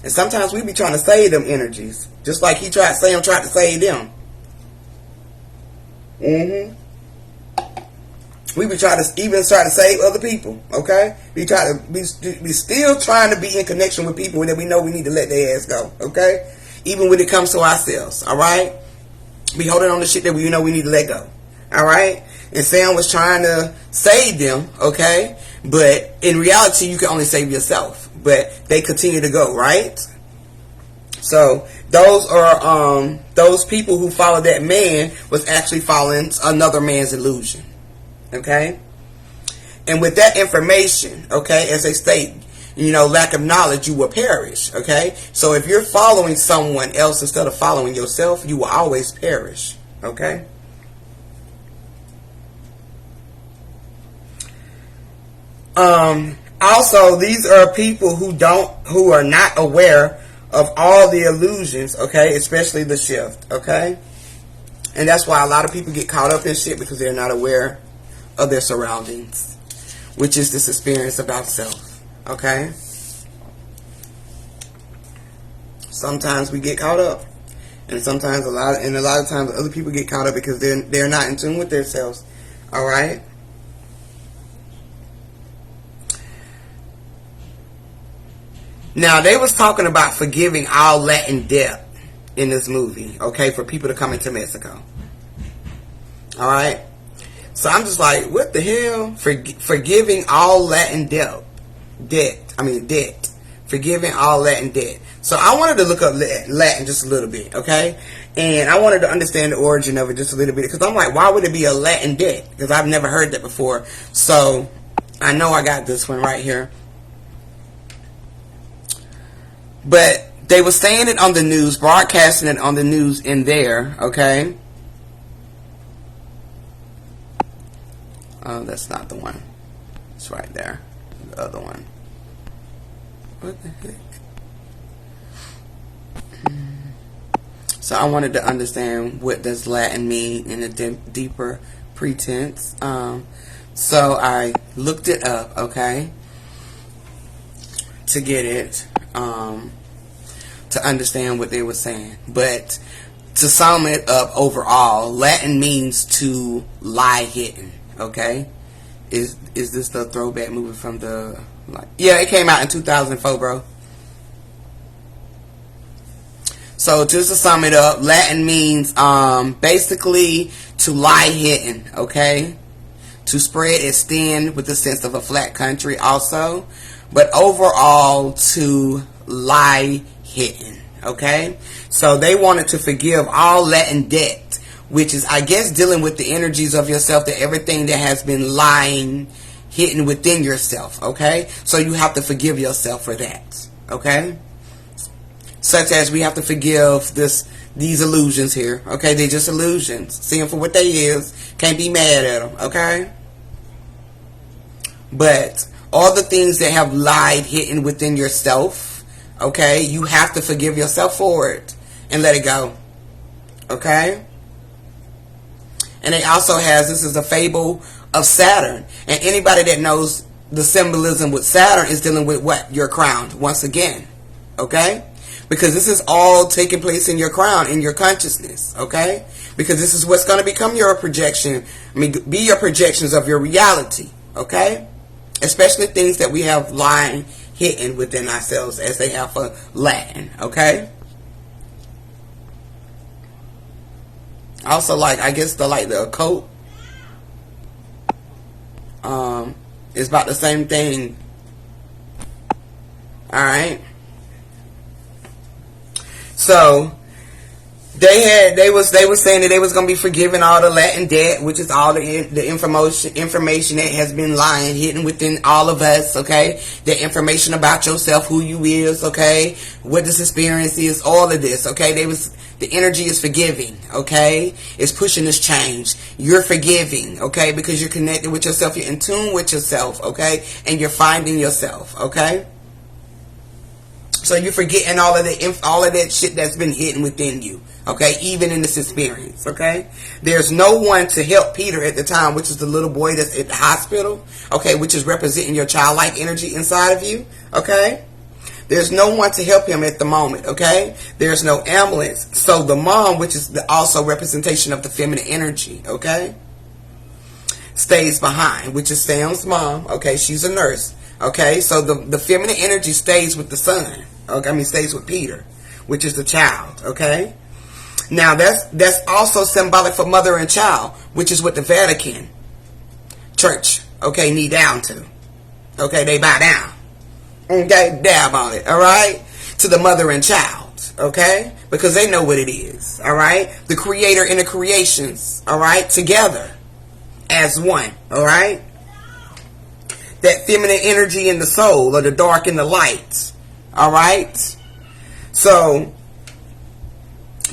And sometimes we be trying to save them energies. Just like Sam tried to save them. We be trying to even try to save other people, okay? We still trying to be in connection with people that we know we need to let their ass go, okay? Even when it comes to ourselves, all right? Be holding on to shit that we know we need to let go, all right? And Sam was trying to save them, okay? But in reality, you can only save yourself. But they continue to go, right? So those are those people who followed that man was actually following another man's illusion. Okay, and with that information, okay, as they state, you know, lack of knowledge, you will perish. Okay, so if you're following someone else instead of following yourself, you will always perish. Okay. Also, these are people who are not aware of all the illusions. Okay, especially the shift. Okay, and that's why a lot of people get caught up in shit because they're not aware of their surroundings, which is this experience about self, okay? Sometimes we get caught up And sometimes a lot of times other people get caught up because they're not in tune with themselves. All right. Now they was talking about forgiving all Latin debt in this movie, okay, for people to come into Mexico. All right. So I'm just like, what the hell? Forgiving all Latin debt. Forgiving all Latin debt. So I wanted to look up Latin just a little bit, okay? And I wanted to understand the origin of it just a little bit. Because I'm like, why would it be a Latin debt? Because I've never heard that before. So I know I got this one right here. But they were saying it on the news, broadcasting it on the news in there, okay? Oh, that's not the one. It's right there. The other one. What the heck? So I wanted to understand what does Latin mean in a deeper pretense. So I looked it up, okay, to get it, to understand what they were saying. But to sum it up overall, Latin means to lie hidden, okay? Is this the throwback movie from the... Yeah, it came out in 2004, bro. So just to sum it up, Latin means basically to lie hidden, okay? To spread, extend with the sense of a flat country also. But overall, to lie hidden, okay? So they wanted to forgive all Latin debt, which is, I guess, dealing with the energies of yourself, that everything that has been lying hidden within yourself, okay? So you have to forgive yourself for that, okay? Such as we have to forgive these illusions here, okay? They're just illusions. See them for what they is. Can't be mad at them, okay? But all the things that have lied hidden within yourself, okay? You have to forgive yourself for it and let it go, okay? And it also has, this is a fable of Saturn. And anybody that knows the symbolism with Saturn is dealing with what? Your crown, once again. Okay? Because this is all taking place in your crown, in your consciousness. Okay? Because this is what's going to become your projection. Be your projections of your reality. Okay? Especially things that we have lying hidden within ourselves, as they have for Latin. Okay? Also, I guess the occult is about the same thing. Alright. So they was saying that they was gonna be forgiving all the Latin debt, which is all the information that has been lying hidden within all of us, okay? The information about yourself, who you is, okay? What this experience is, all of this, okay? The energy is forgiving, okay? It's pushing this change. You're forgiving, okay? Because you're connected with yourself. You're in tune with yourself, okay? And you're finding yourself, okay? So you're forgetting all of that shit that's been hidden within you, okay? Even in this experience, okay? There's no one to help Peter at the time, which is the little boy that's at the hospital, okay? Which is representing your childlike energy inside of you, okay? There's no one to help him at the moment, okay? There's no ambulance. So the mom, which is also representation of the feminine energy, okay, stays behind, which is Sam's mom, okay? She's a nurse, okay? So the feminine energy stays with the son, okay? Stays with Peter, which is the child, okay? Now, that's also symbolic for mother and child, which is what the Vatican Church, okay, knee down to, okay? They bow down. Okay, dab on it, alright? To the mother and child, okay? Because they know what it is, alright? The creator and the creations, alright? Together as one, alright? That feminine energy in the soul, or the dark and the light, alright? So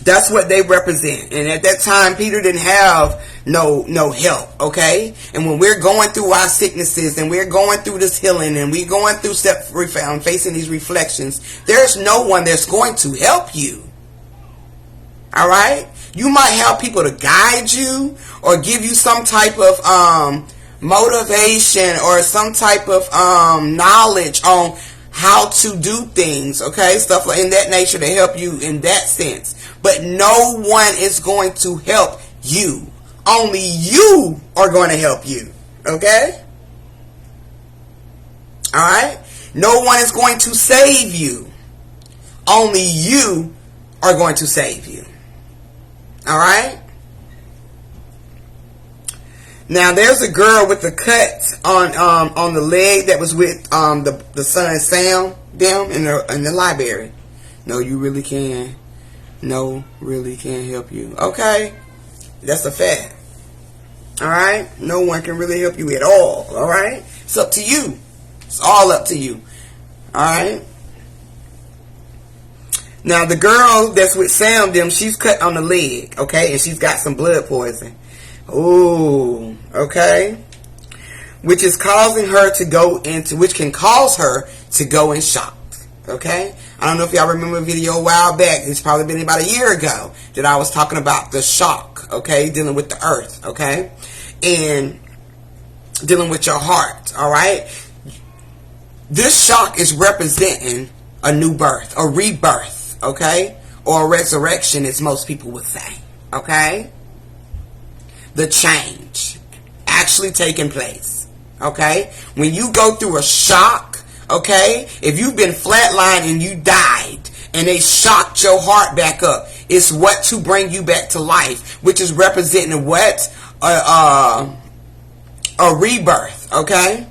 that's what they represent. And at that time, Peter didn't have no help, okay? And when we're going through our sicknesses, and we're going through this healing, and we're going through facing these reflections, there's no one that's going to help you, all right? You might have people to guide you, or give you some type of motivation, or some type of knowledge on how to do things, okay? Stuff like in that nature to help you in that sense. but no one is going to help you. Only you are going to help you. Okay? Alright? No one is going to save you. Only you are going to save you. Alright? Now there's a girl with a cut on the leg that was with the son Sam them in the library. No, you really can. No, really can't help you. Okay? That's a fact. Alright? No one can really help you at all. Alright? It's up to you. It's all up to you. Alright? Now the girl that's with Sam them, she's cut on the leg. Okay? And she's got some blood poison. Ooh. Okay? Which is causing her to go into, which can cause her to go in shock. Okay? I don't know if y'all remember a video a while back. It's probably been about a year ago that I was talking about the shock. Okay? Dealing with the earth. Okay? And dealing with your heart. Alright? This shock is representing a new birth. A rebirth. Okay? Or a resurrection, as most people would say. Okay? The change actually taking place. Okay? When you go through a shock, okay, if you've been flatlined and you died and they shocked your heart back up, it's what to bring you back to life, which is representing what? A rebirth, okay?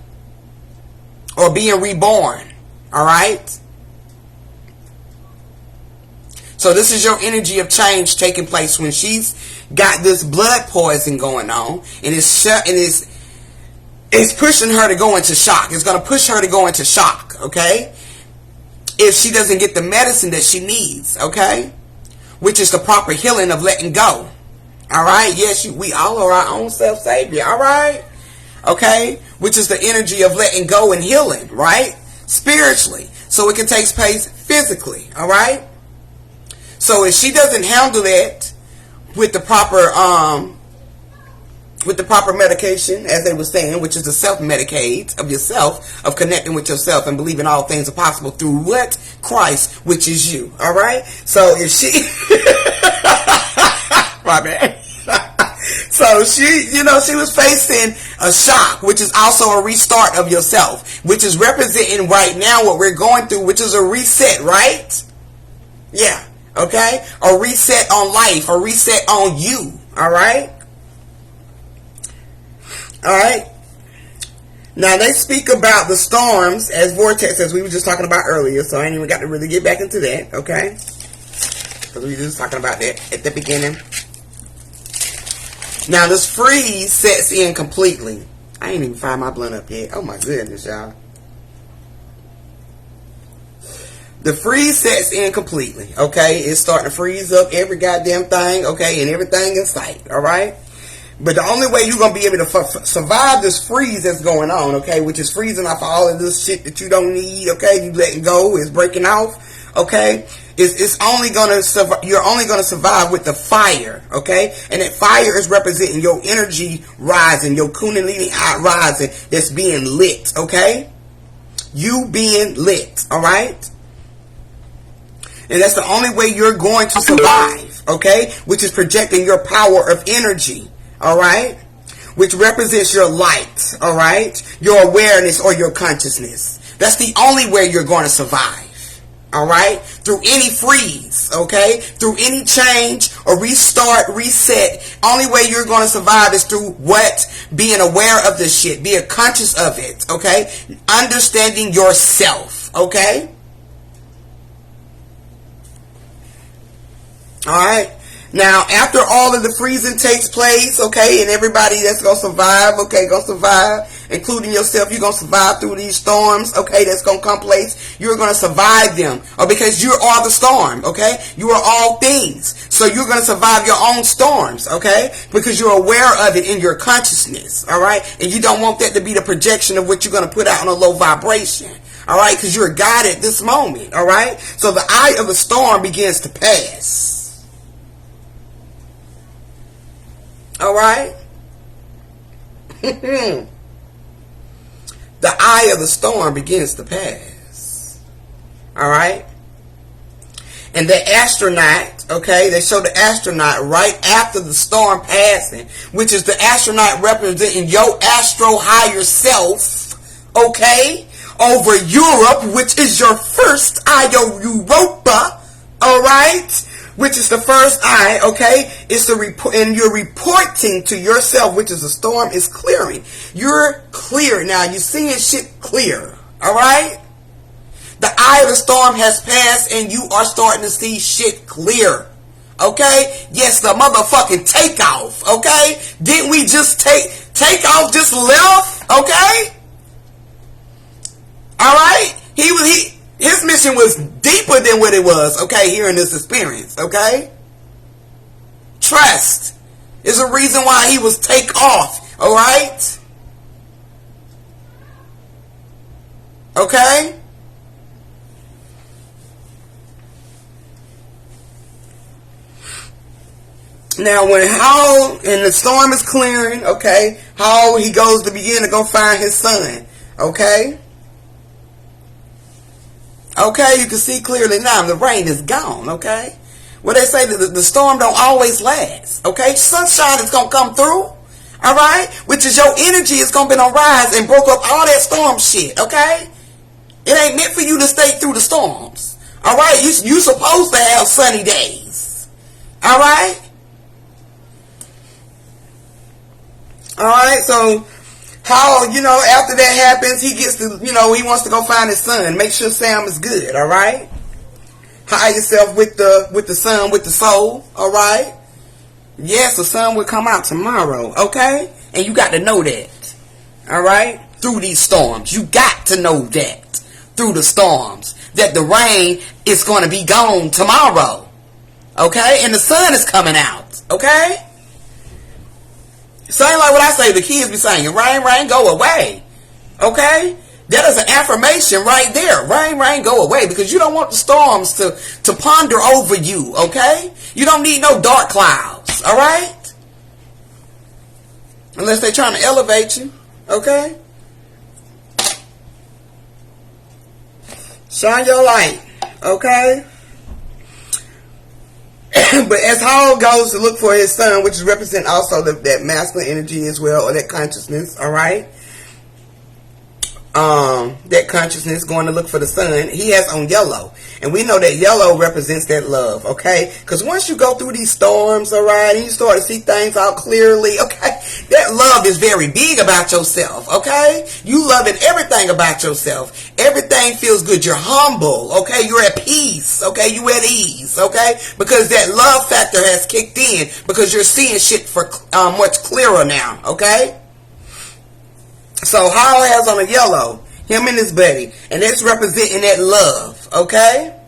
Or being reborn. Alright? So this is your energy of change taking place when she's got this blood poison going on, and it's pushing her to go into shock. It's going to push her to go into shock, okay? If she doesn't get the medicine that she needs, okay? Which is the proper healing of letting go. All right? Yes, we all are our own self-savior, all right? Okay? Which is the energy of letting go and healing, right? Spiritually. So it can take place physically, all right? So if she doesn't handle it with the proper medication, as they were saying, which is the self-medicate of yourself, of connecting with yourself and believing all things are possible through what? Christ, which is you. All right? So if she... My bad. So she, she was facing a shock, which is also a restart of yourself, which is representing right now what we're going through, which is a reset, right? Yeah. Okay? A reset on life, a reset on you. Alright? Alright? Now they speak about the storms as vortex, as we were just talking about earlier, so I ain't even got to really get back into that, okay? Because we were just talking about that at the beginning. Now this freeze sets in completely. I ain't even fired my blunt up yet. Oh my goodness, y'all. The freeze sets in completely, okay? It's starting to freeze up every goddamn thing, okay? And everything in sight, alright? But the only way you're going to be able to survive this freeze that's going on, okay? Which is freezing off all of this shit that you don't need, okay? You letting go, it's breaking off, okay? It's only going to survive, you're only going to survive with the fire, okay? And that fire is representing your energy rising, your kundalini rising that's being lit, okay? You being lit, alright? And that's the only way you're going to survive, okay? Which is projecting your power of energy, all right? Which represents your light, all right? Your awareness or your consciousness. That's the only way you're going to survive, all right? Through any freeze, okay? Through any change or restart, reset. Only way you're going to survive is through what? Being aware of this shit. Being conscious of it, okay? Understanding yourself, okay? Alright, now after all of the freezing takes place, okay, and everybody that's going to survive, okay, going to survive, including yourself, you're going to survive through these storms, okay, that's going to come place, you're going to survive them, or because you are the storm, okay, you are all things, so you're going to survive your own storms, okay, because you're aware of it in your consciousness, alright, and you don't want that to be the projection of what you're going to put out on a low vibration. Alright, because you're God at this moment, alright, so the eye of the storm begins to pass. Alright? The eye of the storm begins to pass. Alright? And the astronaut astronaut, okay? They show the astronaut right after the storm passing, which is the astronaut representing your astro higher self, okay? Over Europe, which is your first eye, your Europa, alright? Which is the first eye, okay? It's the report, and you're reporting to yourself, which is the storm is clearing. You're clear now. You're seeing shit clear, alright? The eye of the storm has passed and you are starting to see shit clear. Okay? Yes, the motherfucking takeoff. Okay? Didn't we just take off just left? Okay? Alright? His mission was deeper than what it was, okay, here in this experience, okay? Trust is a reason why he was take off, alright? Okay? Now, when Hall and the storm is clearing, okay, Hall, he goes to begin to go find his son, okay? Okay, you can see clearly now. The rain is gone, okay? Well, they say that the storm don't always last, okay? Sunshine is going to come through, all right? Which is your energy is going to be on rise and broke up all that storm shit, okay? It ain't meant for you to stay through the storms, all right? You supposed to have sunny days, all right? All right, so how, after that happens, he gets to, he wants to go find his son. Make sure Sam is good, all right? Hide yourself with the son, with the soul, all right? Yes, the sun will come out tomorrow, okay? And you got to know that, all right? Through these storms. You got to know that through the storms, that the rain is going to be gone tomorrow, okay? And the sun is coming out, okay? Same like what I say, the kids be saying, rain, rain, go away. Okay? That is an affirmation right there. Rain, rain, go away. Because you don't want the storms to ponder over you. Okay? You don't need no dark clouds. Alright? Unless they're trying to elevate you. Okay? Shine your light. Okay? But as Hall goes to look for his son, which represent also that masculine energy as well, or that consciousness, all right? That consciousness going to look for the son, he has on yellow. And we know that yellow represents that love, okay? Because once you go through these storms, all right, and you start to see things out clearly, okay, that love is very big about yourself, okay? You loving everything about yourself. Everything feels good. You're humble, okay? You're at peace, okay? You at ease, okay? Because that love factor has kicked in because you're seeing shit for much clearer now, okay? So Hall has on a yellow, him and his buddy, and that's representing that love, okay?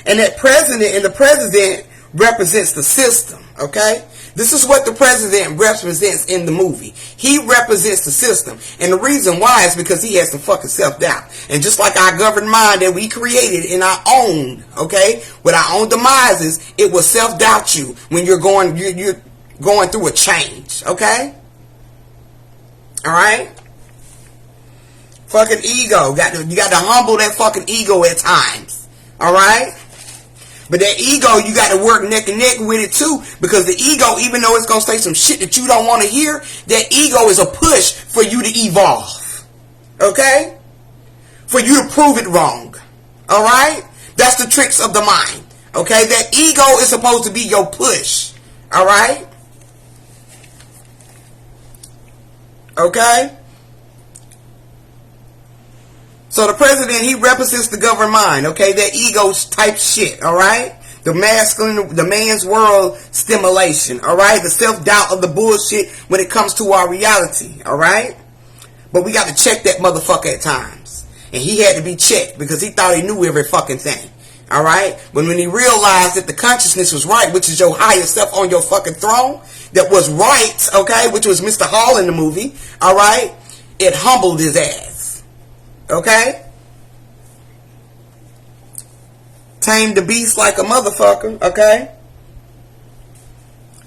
And that president, and the president represents the system, okay? This is what the president represents in the movie. He represents the system. And the reason why is because he has some fucking self-doubt. And just like our governed mind that we created in our own, okay, with our own demises, it will self-doubt you when you're going through a change, okay? Alright? Fucking ego. You got to humble that fucking ego at times. Alright? But that ego, you got to work neck and neck with it too. Because the ego, even though it's going to say some shit that you don't want to hear, that ego is a push for you to evolve. Okay? For you to prove it wrong. Alright? That's the tricks of the mind. Okay? That ego is supposed to be your push. Alright? Okay? So the president, he represents the governed mind, okay? That ego type shit, alright? The masculine, the man's world stimulation, alright? The self-doubt of the bullshit when it comes to our reality, alright? But we got to check that motherfucker at times. And he had to be checked because he thought he knew every fucking thing, alright? But when he realized that the consciousness was right, which is your higher self on your fucking throne, that was right, okay? Which was Mr. Hall in the movie, alright? It humbled his ass. Okay? Tamed the beast like a motherfucker, okay?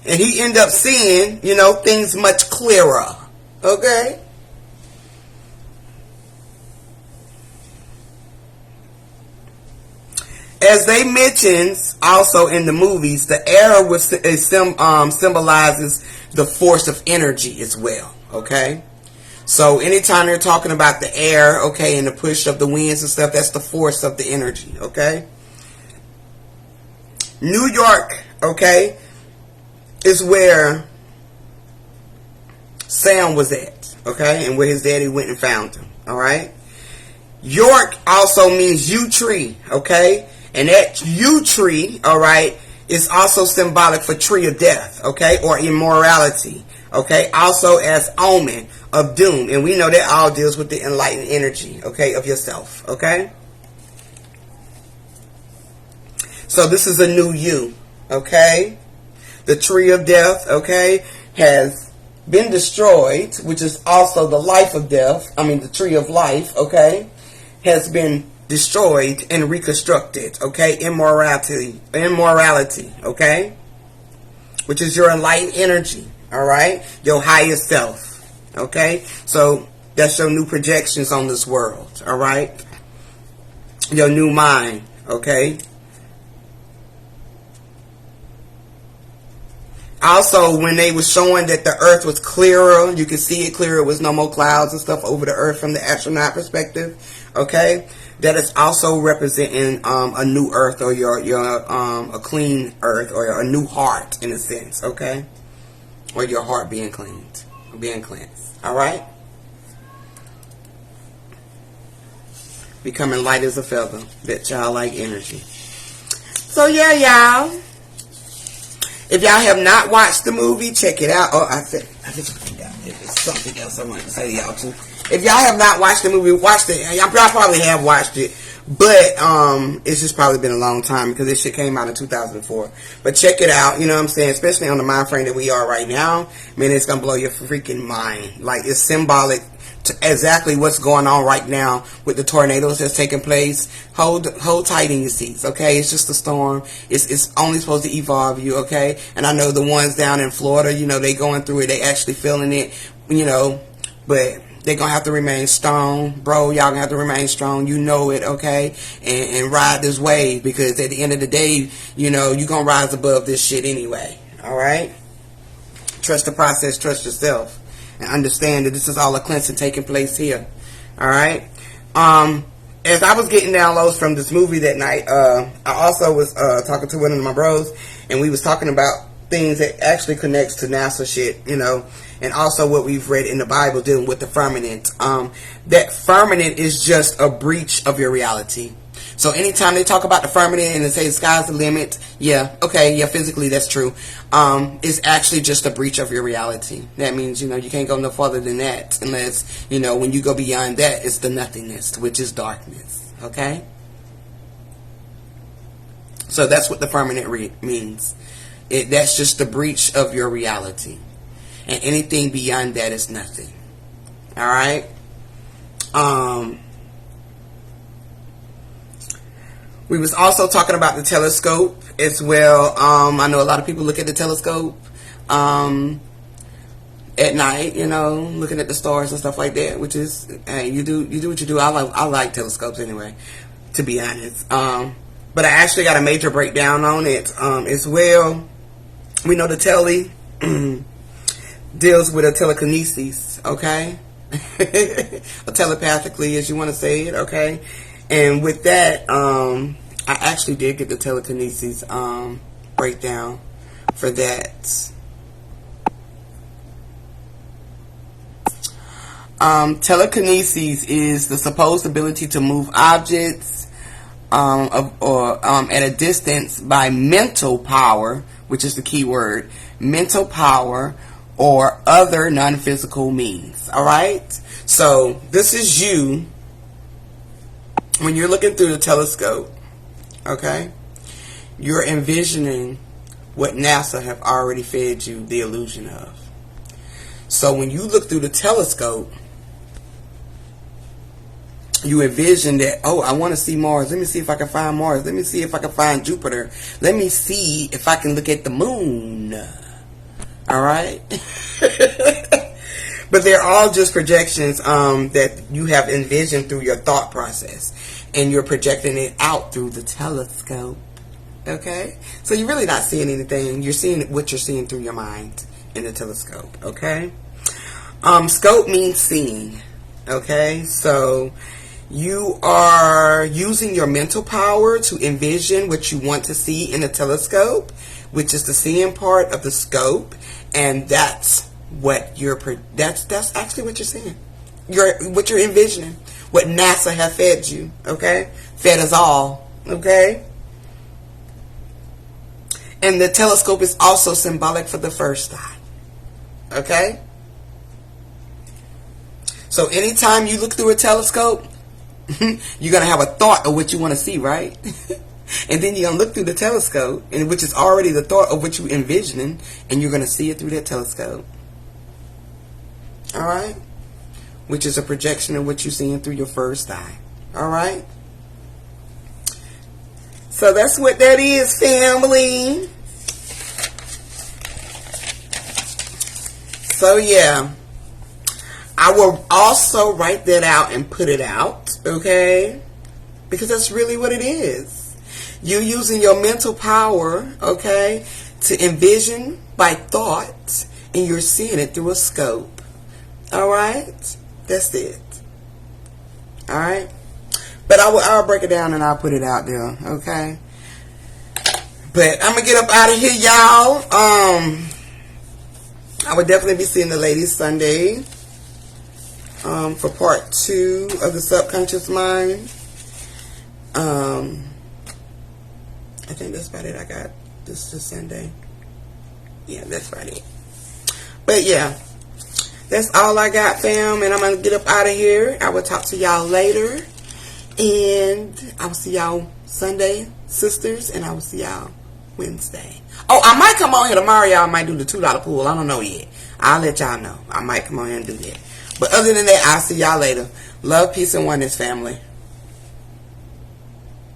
And he ended up seeing, things much clearer. Okay? As they mentioned also in the movies, the air symbolizes the force of energy as well. Okay, so anytime they're talking about the air, okay, and the push of the winds and stuff, that's the force of the energy. Okay, New York, okay, is where Sam was at, okay, and where his daddy went and found him. All right, York also means yew tree, okay. And that yew tree, all right, is also symbolic for tree of death, okay, or immorality, okay, also as omen of doom. And we know that all deals with the enlightened energy, okay, of yourself, okay. So this is a new you, okay. The tree of death, okay, has been destroyed, which is also the life of death. I mean, the tree of life, okay, has been destroyed and reconstructed, okay. Immorality, okay, which is your enlightened energy, all right, your higher self, okay. So that's your new projections on this world, all right, your new mind, okay. Also, when they were showing that the earth was clearer, you could see it clearer, it was no more clouds and stuff over the earth from the astronaut perspective, okay. That is also representing a new earth, or your a clean earth, or a new heart in a sense, okay? Or your heart being cleaned, being cleansed. All right? Becoming light as a feather, that childlike energy. So yeah, y'all. If y'all have not watched the movie, check it out. Oh, I just forgot. There's something else I wanted to say to y'all too. If y'all have not watched the movie, watch it. Y'all probably have watched it, but it's just probably been a long time because this shit came out in 2004. But check it out, you know what I'm saying? Especially on the mind frame that we are right now, man, it's gonna blow your freaking mind. Like, it's symbolic to exactly what's going on right now with the tornadoes that's taking place. Hold tight in your seats, okay? It's just a storm. It's only supposed to evolve you, okay? And I know the ones down in Florida, you know, they going through it, they actually feeling it, you know, but they're going to have to remain strong. Bro, y'all going to have to remain strong. You know it, okay? And ride this wave, because at the end of the day, you know, you're going to rise above this shit anyway. All right? Trust the process. Trust yourself. And understand that this is all a cleansing taking place here. All right? As I was getting downloads from this movie that night, I also was talking to one of my bros, and we was talking about things that actually connects to NASA shit, you know, and also what we've read in the Bible dealing with the firmament. That firmament is just a breach of your reality. So anytime they talk about the firmament and they say the sky's the limit, yeah, okay, yeah, physically that's true. It's actually just a breach of your reality. That means, you know, you can't go no farther than that unless, you know, when you go beyond that, it's the nothingness, which is darkness, okay? So that's what the firmament means. That's just the breach of your reality. And anything beyond that is nothing. Alright? We was also talking about the telescope as well. I know a lot of people look at the telescope at night, you know, looking at the stars and stuff like that, which is, hey, you do what you do. I like telescopes anyway, to be honest. But I actually got a major breakdown on it as well. We know the telly deals with a telekinesis, okay? Or telepathically, as you want to say it, okay? And with that, I actually did get the telekinesis breakdown for that. Telekinesis is the supposed ability to move objects at a distance by mental power, which is the key word, mental power or other non-physical means. All right? So this is you when you're looking through the telescope, okay? You're envisioning what NASA have already fed you the illusion of. So when you look through the telescope, you envision that, oh, I want to see Mars. Let me see if I can find Mars. Let me see if I can find Jupiter. Let me see if I can look at the moon. All right? But they're all just projections that you have envisioned through your thought process. and you're projecting it out through the telescope. Okay? So you're really not seeing anything. You're seeing what you're seeing through your mind in the telescope. Okay? Scope means seeing. Okay? So you are using your mental power to envision what you want to see in the telescope, which is the seeing part of the scope, and that's what that's actually what you're seeing. What you're envisioning. What NASA have fed you, okay? Fed us all, okay? And the telescope is also symbolic for the first eye, okay? So anytime you look through a telescope, you're going to have a thought of what you want to see, right? And then you're going to look through the telescope, and which is already the thought of what you're envisioning, and you're going to see it through that telescope. All right? Which is a projection of what you're seeing through your first eye. All right? So that's what that is, family. So, yeah. I will also write that out and put it out, okay? Because that's really what it is. You're using your mental power, okay, to envision by thought, and you're seeing it through a scope. All right? That's it. All right? But I'll break it down and I'll put it out there, okay? But I'm going to get up out of here, y'all. I would definitely be seeing the ladies Sunday. For part 2 of the subconscious mind. I think that's about it. I got this is Sunday. Yeah, that's about it. But yeah, that's all I got, fam. And I'm going to get up out of here. I will talk to y'all later. And I will see y'all Sunday, sisters. And I will see y'all Wednesday. Oh, I might come on here tomorrow. Y'all might do the $2 pool. I don't know yet. I'll let y'all know. I might come on here and do that. But other than that, I'll see y'all later. Love, peace, and oneness, family.